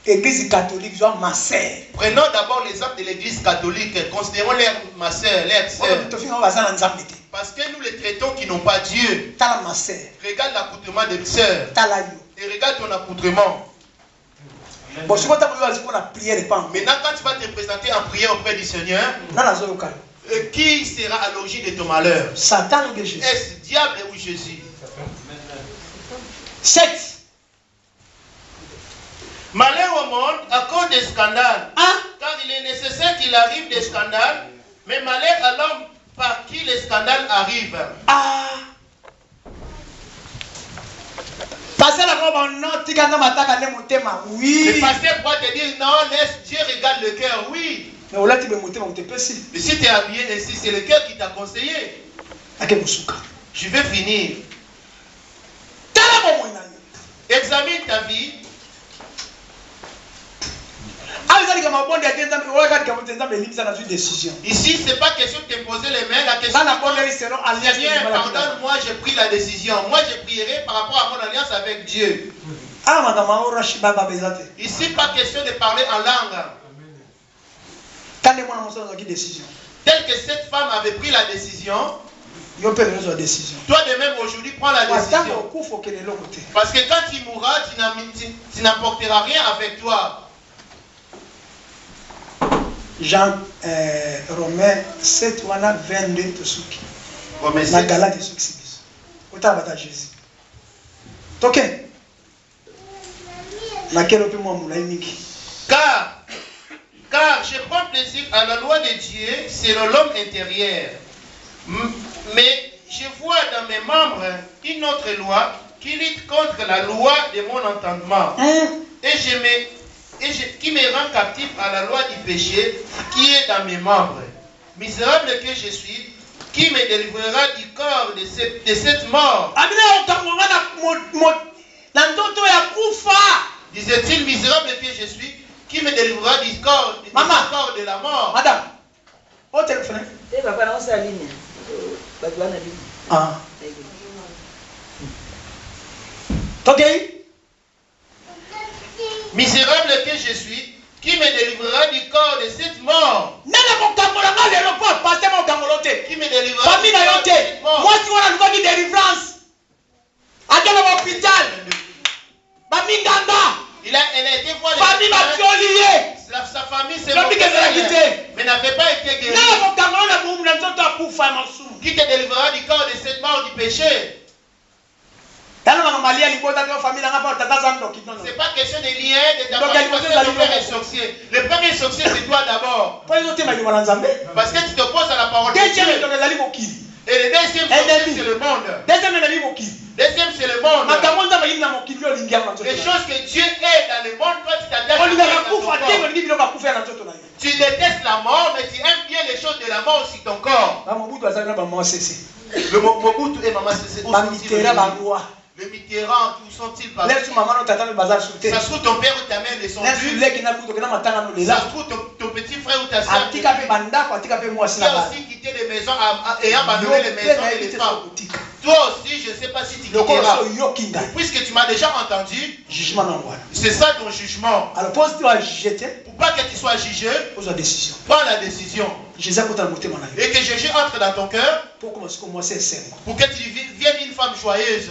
Speaker 2: Église catholique, ma sœur.
Speaker 1: Prenons d'abord l'exemple de l'église catholique. Considérons leur ma sœur, leur sœur. Parce que nous les traitons qui n'ont pas Dieu. Regarde l'accoutrement des sœurs. Et regarde ton accoutrement.
Speaker 2: Maintenant,
Speaker 1: quand tu vas te présenter en prière auprès du Seigneur, qui sera à l'origine de ton malheur?
Speaker 2: Satan ou Jésus?
Speaker 1: Est-ce diable ou Jésus?
Speaker 2: 7.
Speaker 1: Malheur au monde à cause des scandales. Car il est nécessaire qu'il arrive des scandales, mais malheur à l'homme par qui les scandales arrivent.
Speaker 2: Oui.
Speaker 1: Le pasteur pourra te dire non, laisse Dieu regarde le cœur. Oui. Mais si tu es habillé ainsi, c'est le cœur qui t'a conseillé. Je vais finir. Examine ta vie. Ici, ce n'est pas question de te poser les mains. La question est Seigneur, pardonne-moi, j'ai pris la décision. Moi, je prierai par rapport à mon alliance avec Dieu. Ici, pas question de parler en langue. Tel que cette femme avait pris la décision, toi de même aujourd'hui prends la décision. Parce que quand tu mourras, tu n'apporteras rien avec toi.
Speaker 2: Jean Romain 7 22 Tosuki. Na Galate Tosuki Sibiso. Utabata Jésus. Toke. Na kelo pe mo mula mingi.
Speaker 1: Car je prends plaisir à la loi de Dieu selon l'homme intérieur. Mais je vois dans mes membres une autre loi qui lutte contre la loi de mon entendement. Qui me rend captif à la loi du péché qui est dans mes membres. Misérable que je suis, qui me délivrera du corps de cette mort? Disait-il, misérable que je suis, qui me délivrera du corps de la mort?
Speaker 2: Madame, au téléphone. Ok.
Speaker 1: Misérable que je suis, qui me délivrera du corps de cette mort? Qui me délivrera du corps de cette mort?
Speaker 2: Moi, si on a une délivrance, à quel hôpital?
Speaker 1: Elle a été voir sa famille s'est mais n'avait pas été guérie. Qui te délivrera du corps de cette mort du péché? C'est pas question de lien, de ta famille, parce que le père est sorcier. Le premier sorcier, c'est toi d'abord. Parce que tu te poses à la parole de Dieu. Et le deuxième sorcier, c'est le monde. Deuxième, c'est le monde. Les choses que Dieu est dans le monde, toi, tu t'attaches. Tu détestes la mort, mais tu aimes bien les choses de la mort aussi, ton corps. Le Mobutu et Maman Cécé, où sont-ils? Le Mitterrand, où sont-ils partis? Ça se trouve ton père ou ta mère les sont vus. Ça se trouve ton petit frère ou ta soeur. Tu as aussi quitté les maisons et abandonné les maisons et les femmes. Toi aussi, je ne sais pas si tu quitteras. Puisque tu m'as déjà entendu, c'est ça ton jugement. Alors, pour pas que tu sois jugé, prends la décision. Et que Jésus entre dans ton cœur pour que tu viennes une femme joyeuse.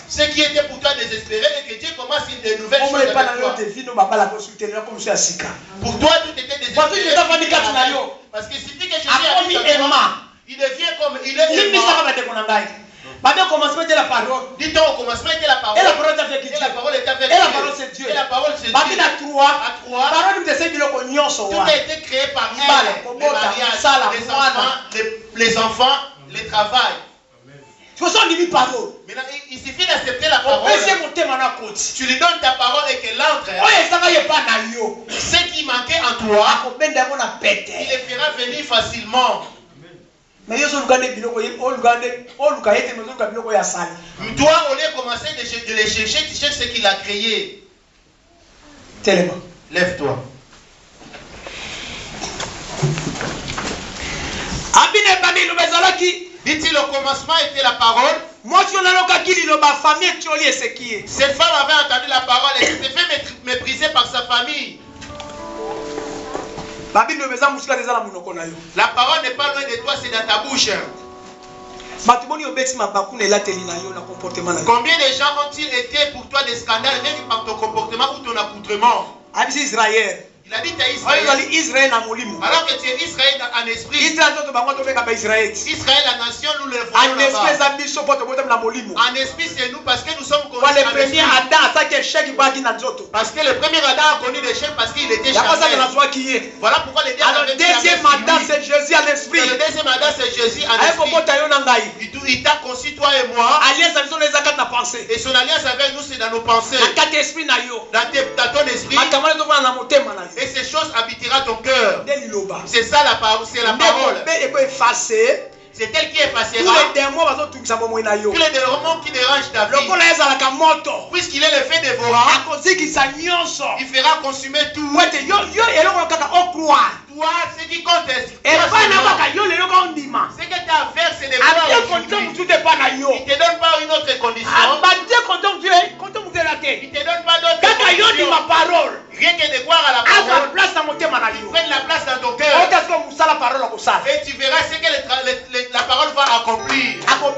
Speaker 1: Ce qui était pour toi désespéré et que Dieu commence une nouvelle chose avec toi. Pour toi, tout était désespéré. Parce que si tu dis que Jésus habite en toi, il devient comme il est aimant. La parole. Dit-on au commencement était la parole. Et la parole était avec Dieu. Et la parole était avec Dieu. Et la parole c'est Dieu. Et la parole c'est Dieu. À trois. Tout a été créé par elle. Le mariage, les enfants, le travail. Maintenant, il suffit d'accepter la parole. Tu lui donnes ta parole et qu'elle entre. Ce qui manquait en toi, il le fera venir facilement. Mais toi, au lieu de commencer de les chercher, tu cherches ce qu'il a créé. Lève-toi. Dit-il, au commencement était la parole. Cette femme avait entendu la parole et s'était fait mépriser par sa famille. La parole n'est pas loin de toi, c'est dans ta bouche. Combien de gens ont-ils été pour toi des scandales rien que par ton comportement ou ton accoutrement? Il a dit à Israël. Alors que tu es Israël en esprit. Israël la nation, nous le voyons là-bas. En esprit c'est nous parce que nous sommes connus. Parce que le premier Adam a connu l'échec parce qu'il était charnel. Voilà pourquoi le diable avait dit. Le deuxième Adam c'est Jésus en esprit. Le deuxième Adam c'est Jésus en esprit. Il t'a conçu toi et moi. Et son alliance avec nous c'est dans nos pensées. Dans ton esprit. Et ces choses habitera ton cœur. C'est ça la parole, c'est la parole. C'est elle qui effacera tous les démons qui dérangent ta vie. Puisqu'il est le fait dévorant, il fera consumer tout. Toi, ce qui compte, ce que tu as à faire, c'est de voir aujourd'hui. Il ne te donne pas une autre condition. Il ne te donne pas d'autre condition. Rien que de croire à la parole. Il prend la place dans ton cœur. Et tu verras ce que la parole va accomplir. Il fera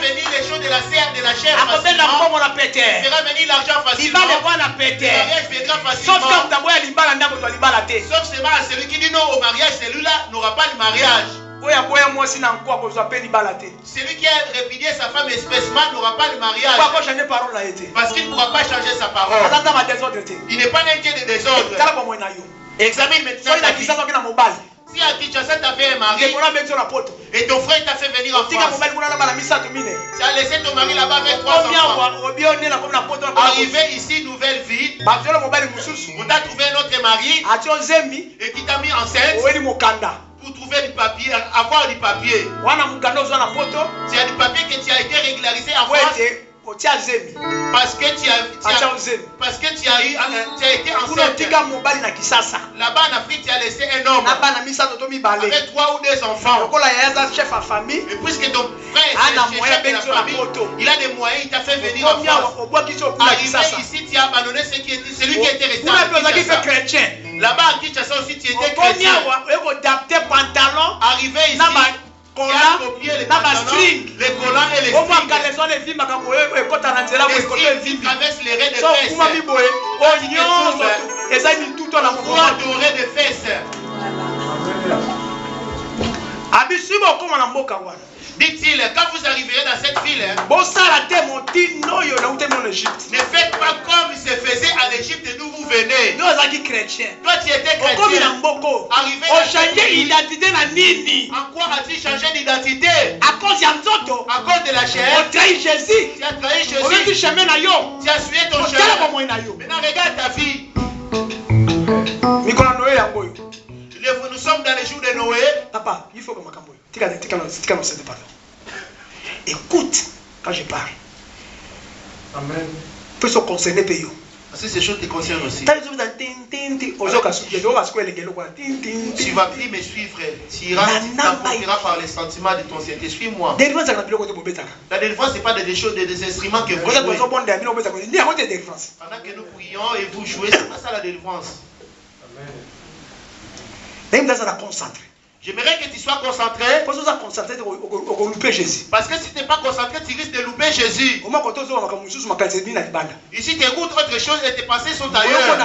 Speaker 1: venir les choses de la chair facilement. Il fera venir l'argent facilement. Le mariage viendra facilement. Sauf seulement à celui qui dit non au mariage, celui-là n'aura pas de mariage. Celui qui a répudié sa femme expressement n'aura pas de mariage. Parce qu'il ne pourra pas changer sa parole. Il n'est pas un Dieu de désordre. Examine maintenant ta vie. Si à Kinshasa tu as fait un mari et ton frère t'a fait venir en France, tu as laissé ton mari là-bas avec 3 enfants. Arrivé ici, nouvelle vie, on t'a trouvé un autre mari et qui t'a mis enceinte pour trouver du papier, avoir du papier. Tu as du papier que tu as été régularisé en France. Parce que tu as été enceinte. Là-bas en Afrique, tu as laissé un homme avec 3 ou 2 enfants. Et puisque ton frère est chef de la famille, il a des moyens, il t'a fait venir en France. Arrivé ici, tu as abandonné celui qui était resté en Kinshasa. Là-bas en Kinshasa aussi, tu étais chrétien. Arrivé ici, les collants et les strings. Les strings traversent les raies de fesses. Pour adorer des fesses. Dit-il, quand vous arriverez dans cette ville, ne faites pas comme il se faisait en Égypte d'où vous venez. Toi tu étais chrétien. Arrivé dans cette ville, en quoi as-tu changé d'identité? À cause de la chair. Tu as trahi Jésus. Tu as suivi ton chemin. Maintenant regarde ta vie. Nous sommes dans les jours de Noé.
Speaker 2: Papa, il faut que écoute quand je parle.
Speaker 1: Amen.
Speaker 2: Peut se concerner payot.
Speaker 1: Parce que ces choses te concernent aussi. Tu vas plus me suivre. Tu iras par les sentiments de ton Saint-Esprit. Suis-moi. La délivrance, ce n'est pas des choses, des instruments que vous jouez. Pendant que nous prions et vous jouez, c'est pas ça la délivrance. J'aimerais que tu sois concentré. Parce que si tu n'es pas concentré, tu risques de louper Jésus. Ici, tu écoutes autre chose et tes pensées sont ailleurs.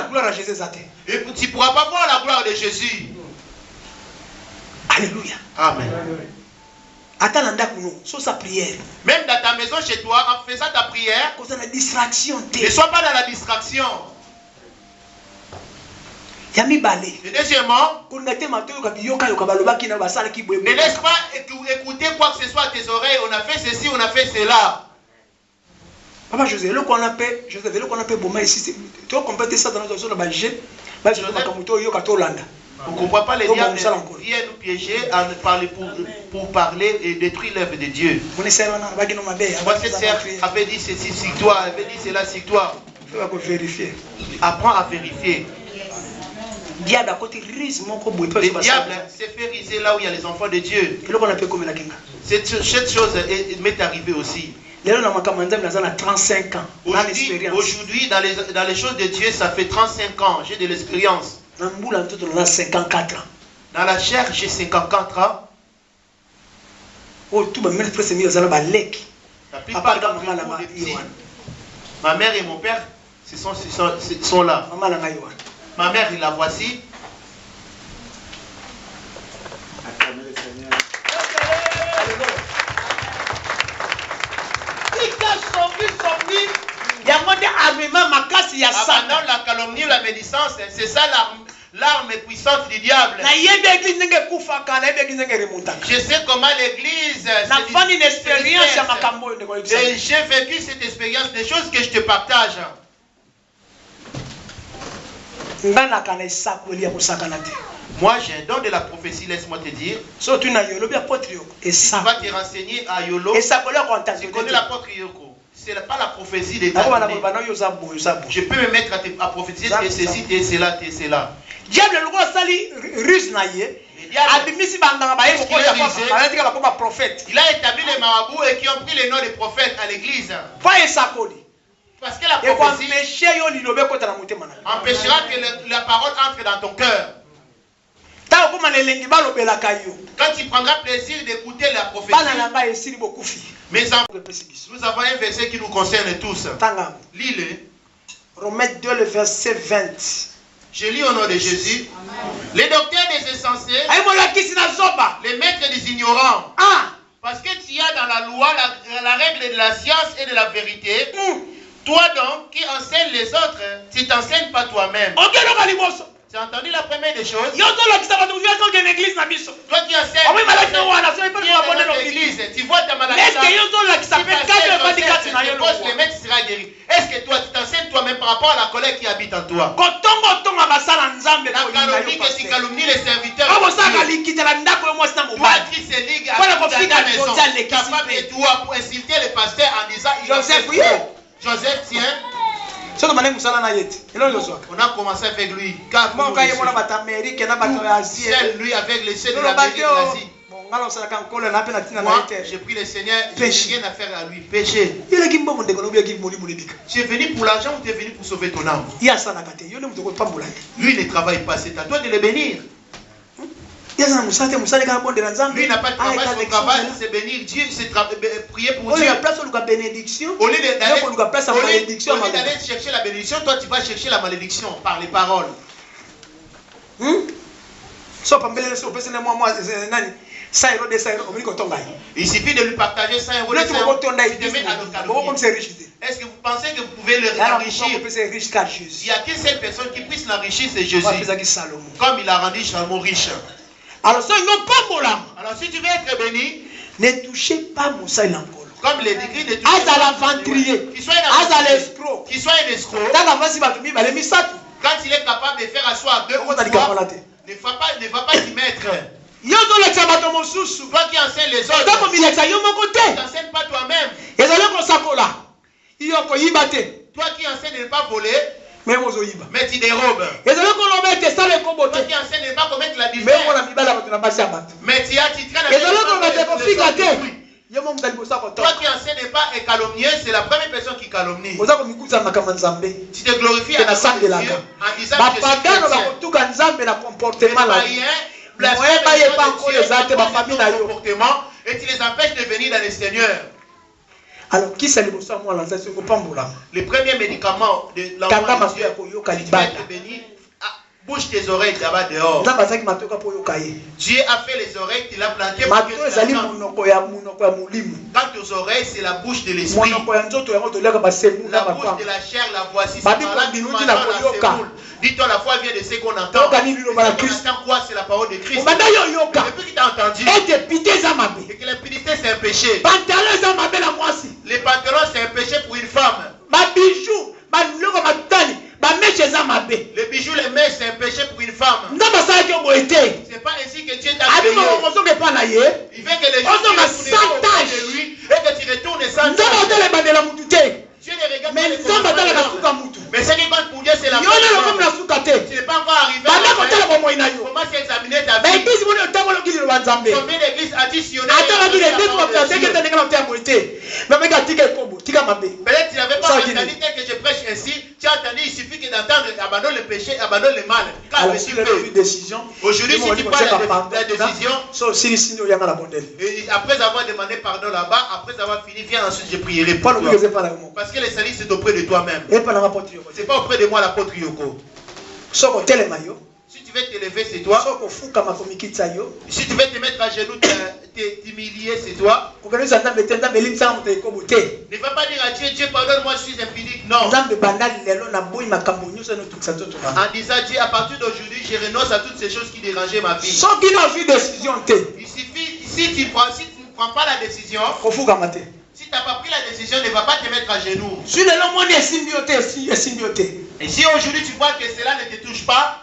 Speaker 1: Et tu ne pourras pas voir la gloire de Jésus.
Speaker 2: Alléluia.
Speaker 1: Amen. Même dans ta maison chez toi, en faisant ta prière, ne sois pas dans la distraction. Et deuxièmement, ne laisse pas écouter quoi que ce soit à tes oreilles. On a fait ceci, on a fait cela.
Speaker 2: Papa José, le qu'on appelle Boma ici, tu vas compléter ça dans notre zone de Bagé.
Speaker 1: On ne comprend pas les diables. Viens nous piéger à parler pour parler et détruire l'œuvre de Dieu. Moi, cette sœur avait dit ceci sur toi, avait dit cela sur toi. Apprends à vérifier.
Speaker 2: Le diable
Speaker 1: s'est fait riser là où il y a les enfants de Dieu. Cette chose m'est arrivée aussi. Aujourd'hui, dans les choses de Dieu, ça fait 35 ans. J'ai de l'expérience. Dans la chair, j'ai 54 ans. La plupart d'entre eux, ma mère et mon père sont là. Ma mère, il la voici. Abandonne la calomnie, la médisance, c'est ça l'arme puissante du diable. Je sais comment l'église. Et j'ai vécu cette expérience, des choses que je te partage. Moi j'ai un don de la prophétie, laisse-moi te dire. Tu vas te renseigner à Yolo. Tu connais l'apôtre Yoko. Ce n'est pas la prophétie des temps. Je peux me mettre à prophétiser et ceci, et cela, et cela. Il a établi les marabouts et qui ont pris les noms des prophètes à l'église. Parce que la prophétie empêchera que la parole entre dans ton cœur. Quand tu prendras plaisir d'écouter la prophétie. Mais nous avons un verset qui nous concerne tous. Lis-le.
Speaker 2: Romains 2, le verset 20.
Speaker 1: Je lis au nom de Jésus. Les docteurs des insensés, les maîtres des ignorants. Parce que tu as dans la loi la règle de la science et de la vérité. Toi donc qui enseignes les autres, tu ne t'enseignes pas toi-même. Tu as entendu la première des choses? Toi qui enseignes l'église, tu vois ta maladie. Le maître sera guéri. Est-ce que toi tu t'enseignes toi-même par rapport à la colère qui habite en toi? La calomnie que tu calomnies les serviteurs. Toi qui se ligue à ta maison, capable de toi pour insulter le pasteur en disant Joseph, tiens. On a commencé avec lui. Seul lui avec les chefs de l'Amérique de l'Asie. Moi, j'ai pris le Seigneur, je n'ai rien à faire à lui. Péché. Tu es venu pour l'argent ou tu es venu pour sauver ton âme? Lui ne travaille pas, c'est à toi de le bénir. Lui n'a pas de travail, son travail c'est bénir Dieu, c'est prier pour Dieu. Au lieu d'aller chercher la bénédiction, toi tu vas chercher la malédiction par les paroles.
Speaker 2: 100 euros, 200 euros,
Speaker 1: il suffit de lui partager 100 euros, 200 euros, tu te mets à le calomnier. Est-ce que vous pensez que vous pouvez l'enrichir? Il n'y a qu'une seule personne qui puisse l'enrichir, c'est Jésus. Comme il a rendu Salomon riche.
Speaker 2: Alors
Speaker 1: si tu veux être béni,
Speaker 2: ne touchez pas mon saïl encore.
Speaker 1: Comme les décrets de Dieu, qu'il soit un escroc, quand il est capable de faire asseoir 2 ou 3, ne va pas s'y mettre. Toi qui enseignes les autres, tu n'enseignes pas toi-même. Toi qui enseignes de ne pas voler, mais tu dérobes. Toi qui enseignes de ne pas commettre la division, mais tu as titré la vie. Toi qui enseignes de ne pas calomnier, c'est la première personne qui calomnie. Tu te glorifies à la Dieu en disant que je suis chrétien. Et tu les empêches de venir dans le Seigneur.
Speaker 2: Alors, qui c'est le
Speaker 1: premier médicament de l'enfant de Dieu, tu vas être béni, bouge tes oreilles là-bas dehors. Dieu a fait les oreilles, il a planté pour que tu entends. Quand tes oreilles, c'est la bouche de l'esprit. La bouche de la chair, la voici. Dis-toi, la foi vient de ce qu'on entend. On entend quoi? C'est la parole de Christ. Depuis qu'il t'a entendu, et que l'impudicité c'est un péché. Les pantalons c'est un péché pour une femme. Les bijoux, les mèches, c'est un péché pour une femme. C'est pas ainsi que Dieu t'a créé. Il veut que les gens de lui et que tu retournes sans Dieu ne regarde pas les comportements. Mais ce qui compte pour Dieu, c'est la foi. Tu n'es pas encore arrivé à comment s'examiner ta vie. Combien d'églises additionnées? Peut-être tu n'avais pas la mentalité que je prêche ainsi. Tu as entendu, il suffit que d'entendre abandonne le péché, abandonne le mal. Aujourd'hui, si tu parles de la décision, et après avoir demandé pardon là-bas, après avoir fini, viens ensuite, je prierai pour toi. Parce que le salut, c'est auprès de toi-même. C'est pas auprès de moi, l'apôtre Yoko. Si tu veux t'élever, c'est toi. Si tu veux te mettre à genoux, t'humilier, c'est toi. Ne va pas dire à Dieu, Dieu pardonne-moi, je suis impudique. Non. En disant, Dieu, à partir d'aujourd'hui, je renonce à toutes ces choses qui dérangeaient ma vie. Il suffit, si tu ne prends pas la décision, si tu n'as pas pris la décision, ne va pas te mettre à genoux. Et si aujourd'hui tu vois que cela ne te touche pas,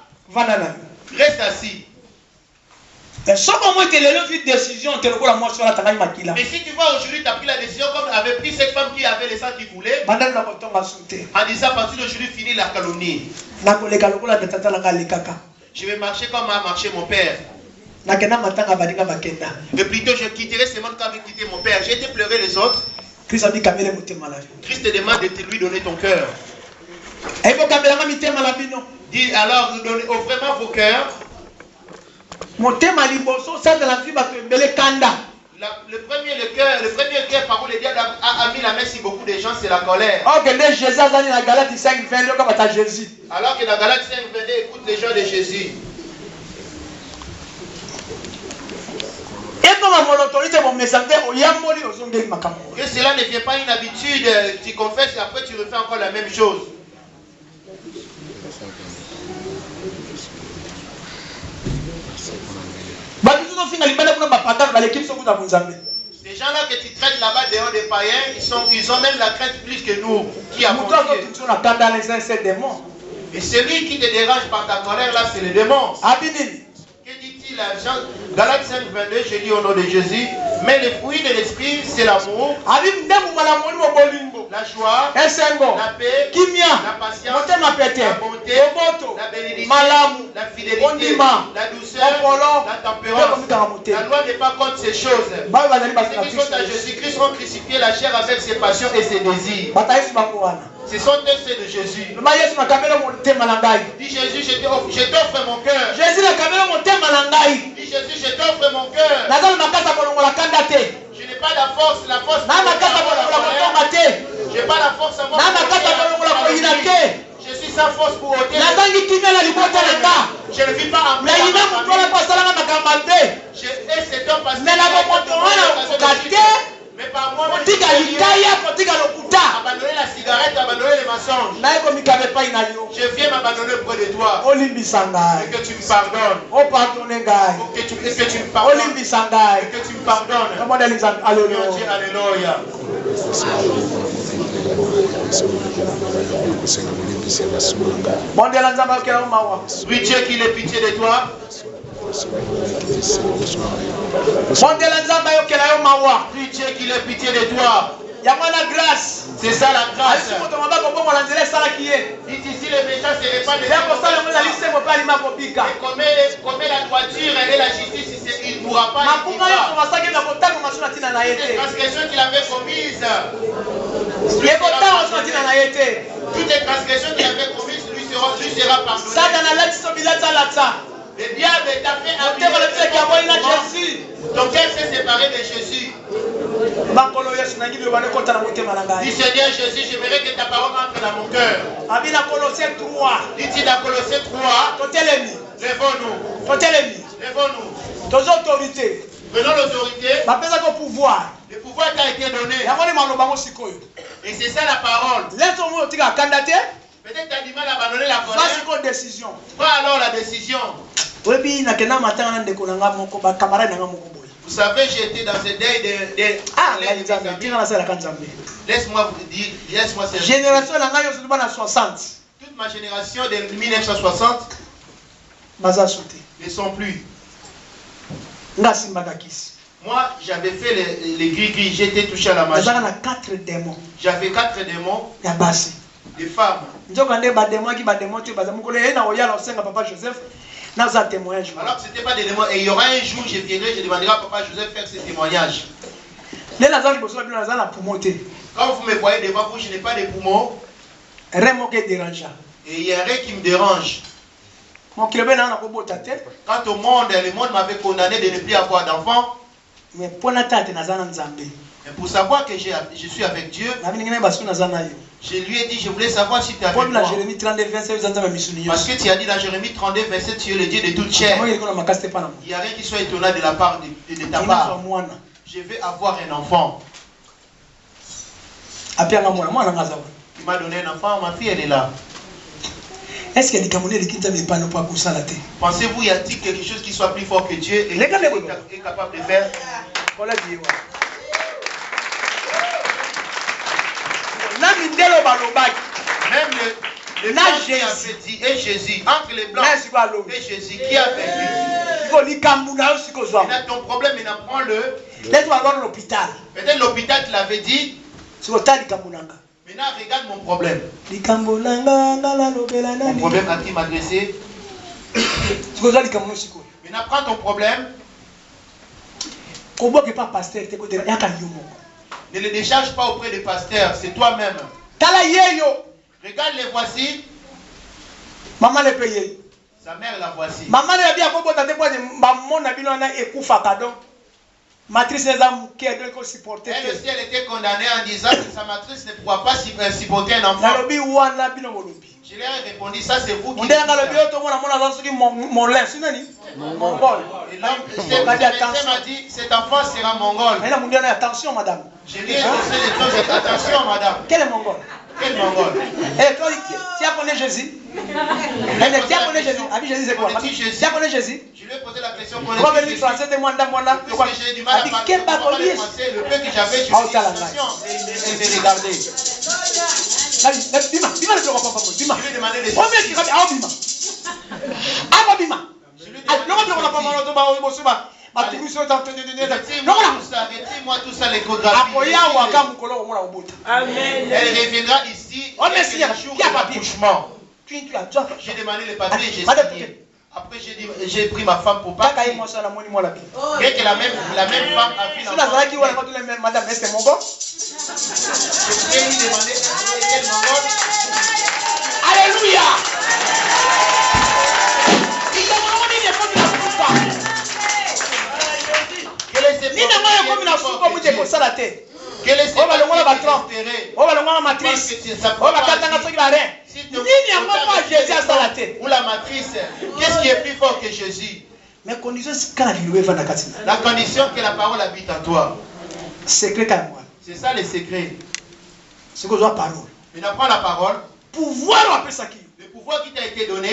Speaker 1: reste assis. Mais si tu vois aujourd'hui, tu as pris la décision comme avait pris cette femme qui avait le sang qui voulait, en disant à partir d'aujourd'hui, fini la calomnie. Je vais marcher comme a marché mon père. Et plutôt je quitterai ce monde comme quitté mon père. J'ai été pleurer les autres. Christ te demande de lui donner ton cœur. Dis alors, offrez-moi vos cœurs. Le premier cœur par où le diable a mis la main sur beaucoup de gens, c'est la colère. Alors que dans Galates 5:22, écoute les gens de Jésus. Que cela ne vient pas une habitude, tu confesses et après tu refais encore la même chose. Ces gens-là que tu traites là-bas dehors des païens, ils ont même la crainte plus que nous qui avons Dieu. Et celui qui te dérange par ta colère là, c'est le démon. Que dit-il à Jean Galates 5:22, je dis au nom de Jésus, mais le fruit de l'esprit, c'est l'amour, la joie, la paix, la patience, la bonté, la bénédiction, la fidélité, la douceur, la tempérance. La loi n'est pas contre ces choses. Ceux qui sont à Jésus-Christ ont crucifié la chair avec ses passions et ses désirs. Ce sont ceux de Jésus. Dis Jésus, je t'offre mon cœur. Dis Jésus, je t'offre mon cœur. Je n'ai pas la force je n'ai pas la force à moi. Je suis sans force pour ôter. Je ne vis pas en paix. Et cet homme pasteur.
Speaker 2: Mais la
Speaker 1: mais par moi,
Speaker 2: abandonner
Speaker 1: la cigarette, abandonner les mensonges. Je viens m'abandonner auprès de toi. Et que tu me pardonnes. Et que tu me pardonnes. Et que tu me pardonnes. Alléluia. Oui, Dieu qu'il ait pitié de toi. Oui, Dieu qu'il ait pitié de toi. C'est ça la grâce. Dites ici les méchants se répandent. Et commet la droiture et la justice, il ne pourra pas. Toutes les transgressions qu'il avait commises. Toutes les transgressions qu'il avait commises lui sera pardonné. Le diable t'a fait Jésus. Ton cœur s'est séparé de Jésus. Dis Seigneur Jésus, j'aimerais que ta parole entre dans mon cœur. Dis dans Colossiens 3. Lèvons-nous. Lèvons-nous. Prenons l'autorité. Le pouvoir t'a été donné. Et c'est ça la parole. Peut-être tu as du mal à abandonner la colère. Pas alors la décision. Vous savez, j'étais dans ce deuil de laisse-moi vous dire, laisse-moi servir.
Speaker 2: Génération
Speaker 1: Toute ma génération de 1960 ne sont plus. Moi, j'avais fait les gris-gris, j'étais touché à la magie. J'avais 4 démons. Des femmes. Alors que ce n'était pas des démons. Et il y aura un jour, je viendrai, je demanderai à Papa Joseph faire ce témoignage. Quand vous me voyez devant vous, je n'ai pas de poumons. Et il y a rien qui me dérange. Quant au monde, le monde m'avait condamné de ne plus avoir d'enfants. Mais pour savoir que je suis avec Dieu, je lui ai dit, je voulais savoir si tu es avec moi. Parce que tu as dit dans Jérémie 32, verset, tu es le Dieu de toute chair. Il n'y a rien qui soit étonnant de la part de ta part. Je vais avoir un enfant. Il m'a donné un enfant, ma fille elle est là.
Speaker 2: Est-ce qu'il y a
Speaker 1: Pensez-vous, y a-t-il quelque chose qui soit plus fort que Dieu et est capable de faire? Même le blanc qui avait dit, et Jésus, entre les blancs et Jésus, qui a vaincu? Maintenant, ton problème, il apprend le. Peut-être l'hôpital te l'avait dit. Maintenant, regarde mon problème. Mon problème a qui m'adresser. Maintenant, prends ton problème. Ne le décharge pas auprès des pasteurs, c'est toi-même. Regarde les voici.
Speaker 2: Maman les paye.
Speaker 1: Sa mère la voici.
Speaker 2: Maman le bien pour botter matrice les âmes qui a dû supporter.
Speaker 1: Elle aussi, elle était condamnée en disant que sa matrice ne pourra pas supporter un enfant. Je lui ai répondu, ça c'est vous qui dites ça. Et l'homme m'a dit, cet enfant sera mongol.
Speaker 2: Attention madame.
Speaker 1: Je lui ai dit, attention madame.
Speaker 2: Quel est mongol?
Speaker 1: Quel mongol?
Speaker 2: Tu as connu Jésus? Tu as connu Jésus? Jésus c'est quoi? Tu as connu Jésus?
Speaker 1: Je lui ai posé la question.
Speaker 2: Pourquoi venir français de moi?
Speaker 1: Puisque j'ai du mal à parler français, le peu que j'avais, je lui ai dit attention de regarder. Je lui ai demandé de retire-moi tout ça, l'échographie. Elle reviendra ici le jour de l'accouchement. J'ai demandé le papier et j'ai signé. Après j'ai pris ma femme pour partir. Dès que la même femme a vu l'enfant.
Speaker 2: Madame, est-ce que c'est mon bon?
Speaker 1: Je lui demander quel mongol.
Speaker 2: Alléluia.
Speaker 1: Quel est ce ou la matrice? Qu'est-ce qui est plus fort que Jésus?
Speaker 2: Mais condition c'est quand
Speaker 1: la condition que la parole habite en toi.
Speaker 2: Secret quand moi.
Speaker 1: C'est ça le secret.
Speaker 2: C'est que la parole.
Speaker 1: Mais apprends la parole.
Speaker 2: Pouvoir après ça qui.
Speaker 1: Le pouvoir qui t'a été donné.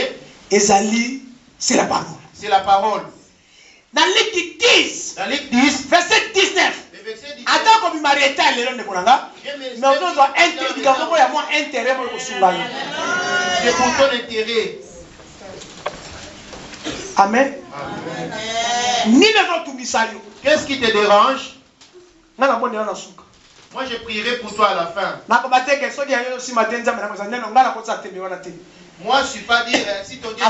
Speaker 2: Ezali, c'est la parole.
Speaker 1: C'est la parole.
Speaker 2: Dans Luc 10.
Speaker 1: Dans Luc 10.
Speaker 2: Verset 19. Attends qu'on m'arrête à l'erreur de Konanga. Mais on doit intérêt pour le soulager.
Speaker 1: C'est pour ton intérêt.
Speaker 2: Amen. Ni le tout bisayo.
Speaker 1: Qu'est-ce qui te dérange?
Speaker 2: Moi
Speaker 1: je prierai pour toi à la fin. Moi je ne suis pas dire si ton Dieu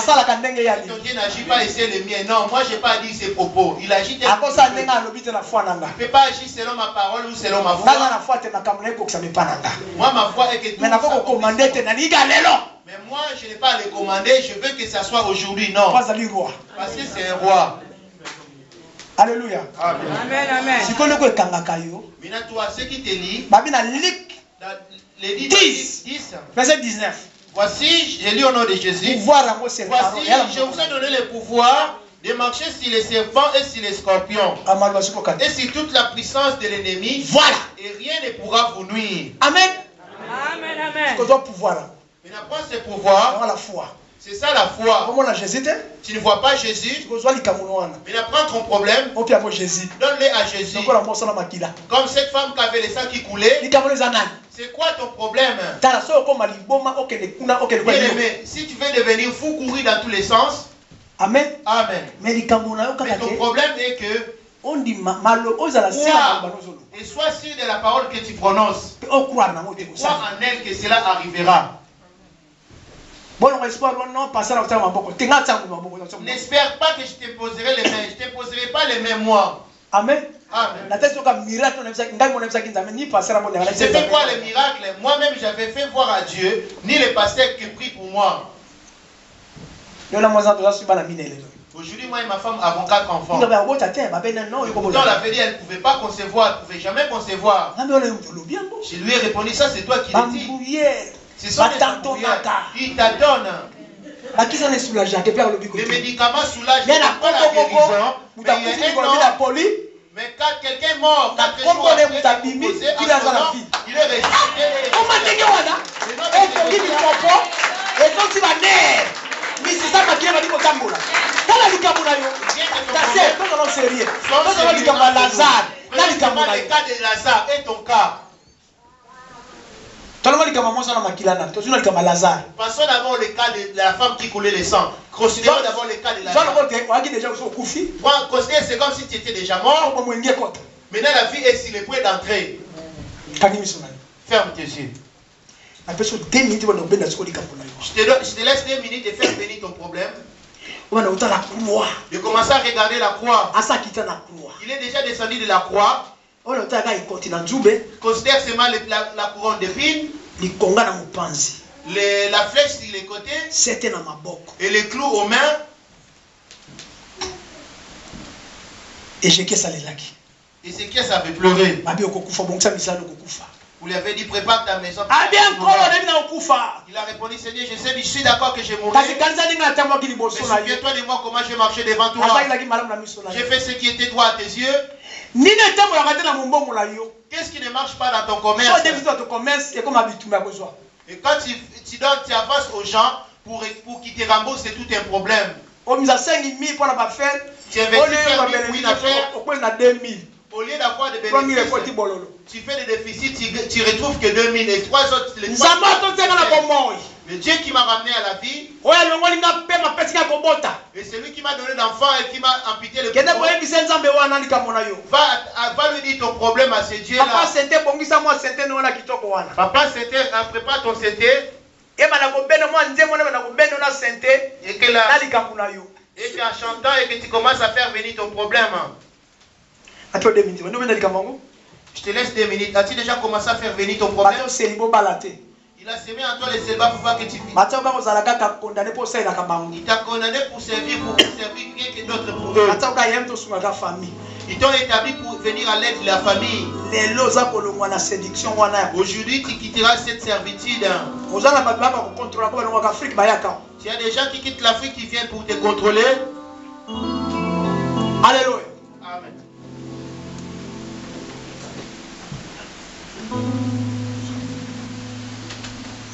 Speaker 1: n'agit pas et c'est le mien. Non, moi je n'ai pas dit ces propos. Il agit tel que il ne peut pas agir selon ma parole ou selon ma foi. Moi ma foi est que tout ça. Mais moi je n'ai pas à le commander. Je veux que ça soit aujourd'hui. Non. Parce que c'est un roi.
Speaker 2: Alléluia.
Speaker 1: Amen. Amen.
Speaker 2: Si qu'on le kangakayo.
Speaker 1: Maintenant toi ce qui te lit.
Speaker 2: Babina Luc
Speaker 1: 10
Speaker 2: verset 19.
Speaker 1: Voici, je lis au nom de Jésus. Voici, je vous ai donné le pouvoir de marcher sur les serpents et sur les scorpions. Et sur toute la puissance de l'ennemi.
Speaker 2: Voilà.
Speaker 1: Et rien ne pourra vous nuire.
Speaker 2: Amen.
Speaker 1: Amen. Amen.
Speaker 2: Maintenant
Speaker 1: prends ce pouvoir.
Speaker 2: La foi.
Speaker 1: C'est ça la foi. Tu ne vois pas Jésus. Mais prends ton problème. Donne-le à Jésus. Comme cette femme qui avait le sang qui coulait. C'est quoi ton problème? Bien-aimé, si tu veux devenir fou, courir dans tous les sens.
Speaker 2: Amen.
Speaker 1: Amen. Mais ton problème est que et sois sûr de la parole que tu prononces. Crois en elle que cela arrivera. N'espère pas que je te poserai les mains. Je ne te poserai pas les mains moi.
Speaker 2: Amen.
Speaker 1: Amen. C'est fait quoi le miracle? Moi-même j'avais fait voir à Dieu, ni le pasteur qui prie pour moi. Aujourd'hui, moi et ma femme avons 4 enfants. Donc elle avait dit elle ne pouvait pas concevoir, elle ne pouvait jamais concevoir. Je lui ai répondu, ça c'est toi qui le dis. C'est son il t'adonne. Les médicaments soulagent pas la guérison. Mais quand quelqu'un est mort, 4 jours après, il est ressuscité. Le cas de Lazare est ton cas. Passons d'abord le cas de la femme qui coulait le sang. Considérons d'abord le cas de Lazare. Considère c'est comme si tu étais déjà mort. Maintenant la vie est sur le point d'entrer. Ferme tes yeux. Je te laisse 2 minutes de faire venir ton problème. De commencer à regarder la croix. Il est déjà descendu de la croix. Considère seulement la couronne d'épines. La flèche sur les côtés. Et les clous aux mains.
Speaker 2: Et
Speaker 1: c'est qui ça fait pleurer. Vous lui avez dit prépare ta maison. Il a répondu Seigneur, je suis d'accord que je mourrai. Mais souviens-toi de moi comment je marchais devant toi. J'ai fait ce qui était droit à tes yeux. Qu'est-ce qui ne marche pas dans ton commerce? Et quand tu avances aux gens pour qu'ils te remboursent, c'est tout un problème. Tu investis pour une affaire. Au lieu d'avoir des bénéfices, tu fais des déficits, tu retrouves que 2000 et 3 autres. Le Dieu qui m'a ramené à la vie, et celui qui m'a donné d'enfants et qui m'a amputé le pouvoir, va lui dire ton problème à ce Dieu-là. Papa, prépare ton santé. Et qu'en chantant et que tu commences à faire venir ton problème. Je te laisse 2 minutes. As-tu déjà commencé à faire venir ton problème? Il a semé en toi le célibat pour voir que tu vis. Il t'a condamné pour servir rien que d'autres pour eux. Ils t'ont établi pour venir à l'aide de la famille. Aujourd'hui, tu quitteras cette servitude. Il y a des gens qui quittent l'Afrique qui viennent pour te contrôler.
Speaker 2: Alléluia.
Speaker 1: Amen.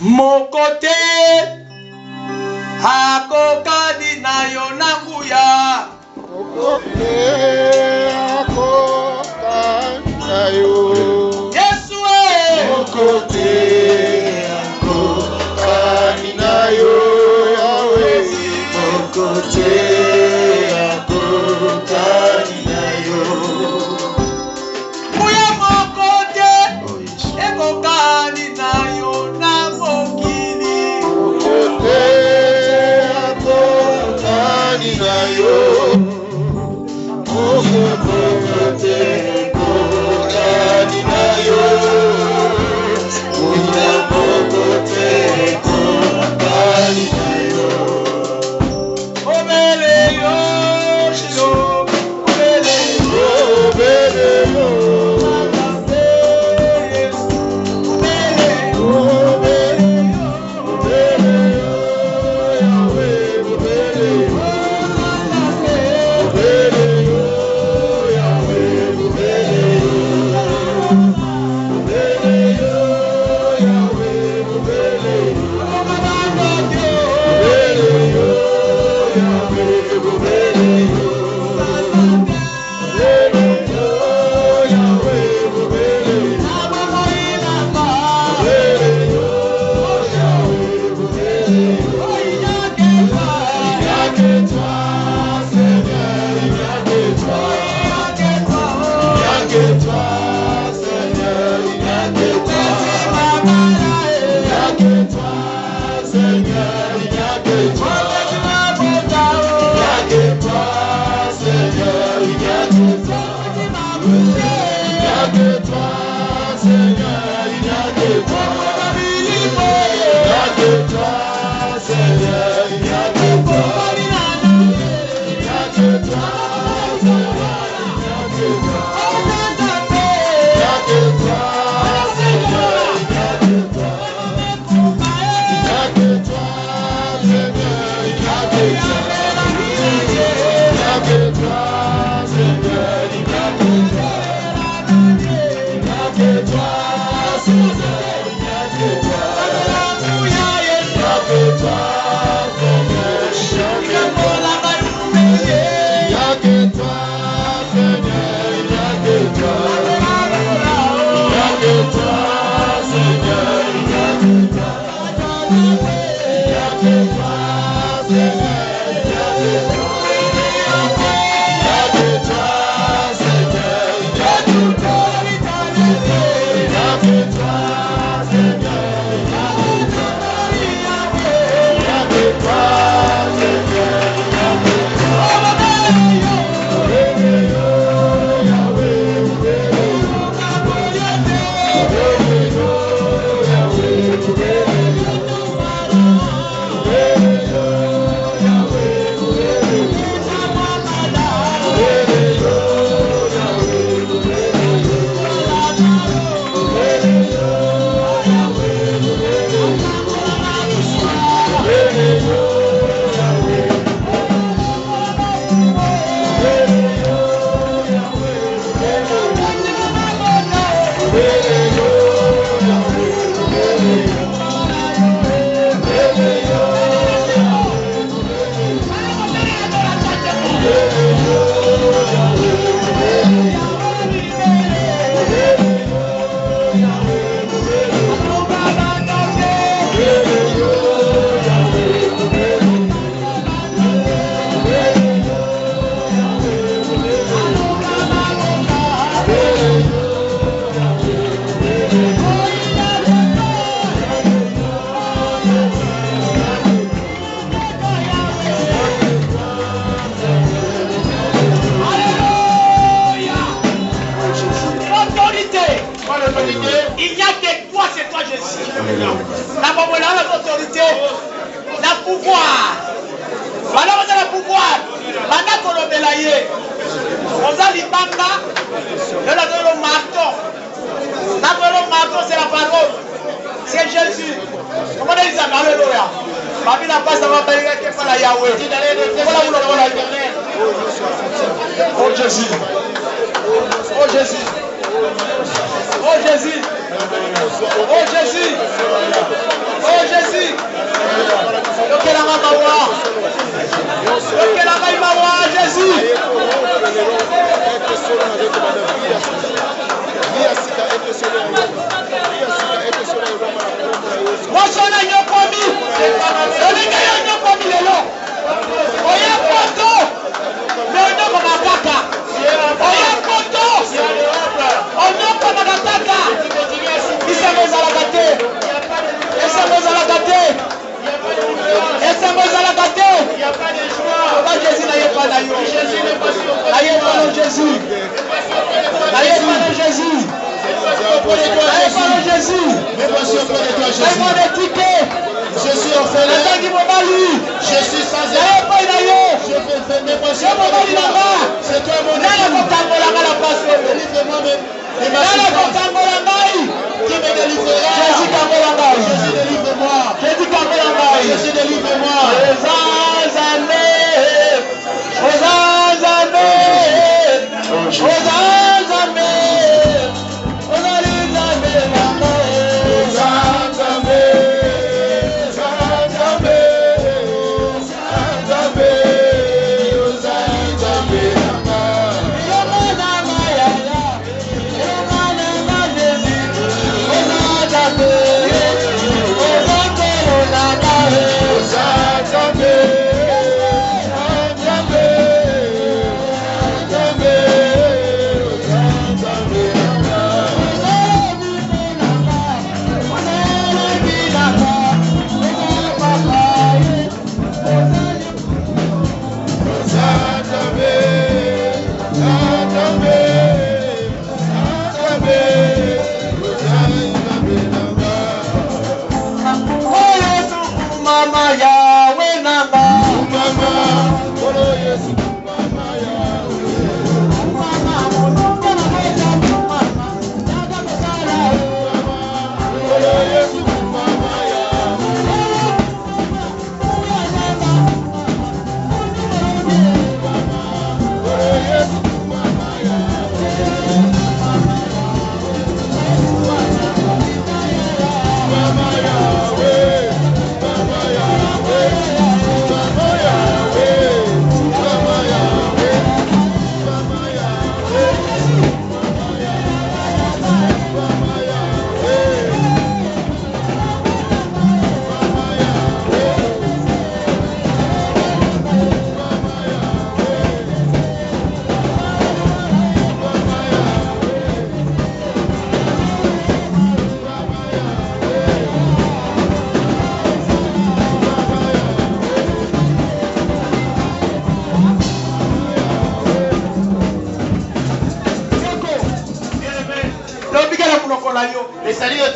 Speaker 2: Mon côté akokani na yo na nguya.
Speaker 4: Mon côté akokani na yo.
Speaker 2: Yesu
Speaker 4: mon côté akokani na yo. Yahweh mon côté akokani na yo.
Speaker 2: Muya mon côté ekokani na yo na mokili.
Speaker 4: Mon côté akokani na yo. Mon côté akokani na yo. Muya mon côté akokani na yo.
Speaker 2: Obele yo, shilo, obele yo,
Speaker 4: Obele yo.
Speaker 2: obele yo,
Speaker 4: Obele yo, Yahweh, obele yo. Obele yo, Yahweh, obele yo. Obele yo, Yahweh, obele yo. Obele yo, Yahweh, obele yo. Obele yo, Yahweh, obele yo.
Speaker 2: Il n'y a que toi, c'est toi Jésus. La maman a l'autorité, la pouvoir. Voilà, vous avez le pouvoir. Maintenant qu'on a bélaillé, on a l'ibanga, on a le marteau. Le marteau, c'est la parole. C'est Jésus. Comment on dit ça? Alléluia. Ma vie n'a pas ça va faire que par la Yahweh. Voilà où l'on va l'éternel. Jésus. Oh Jésus. Oh Jésus. Oh Jésus. Oh Jésus. Lokelanga mawa. Lokelanga mawa Jésus. Mosona nyokomi. Olinga yo nyokomi lelo. Oya poto. Leo ko makaka. Oya poto. Onyoko makataka. Isa mozala kate. Isa mozala kate. Isa mozala kate. Ba Jésus na yepa na yo. Ayepa no Jésus. Ayepa no Jésus. Ayepa no Jésus.
Speaker 1: Mais voici auprès de toi, Jésus.
Speaker 2: Ayepa no tike.
Speaker 1: Je suis orphelin. Je suis sans aide. Je fais mais voici auprès de toi. C'est toi mon Dieu. Délivre-moi même. Et ma souffrance. Qui me délivrera? Jésus délivre-moi. Jésus délivre-moi.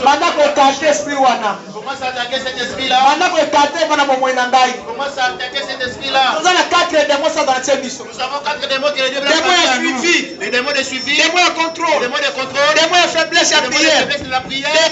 Speaker 2: Banda ko cacher esprit wana.
Speaker 1: Commence à attaquer cet esprit-là.
Speaker 2: Banda ko écarter bana bomoi na ngai.
Speaker 1: Commence à attaquer cet esprit-là.
Speaker 2: Nous avons 4 démons ça dans la biso.
Speaker 1: Nous avons 4 démons qui les démons
Speaker 2: de suivi,
Speaker 1: les démons de suivi,
Speaker 2: démons de contrôle,
Speaker 1: les démons de contrôle,
Speaker 2: démons de faiblesse à prière,
Speaker 1: de la prière,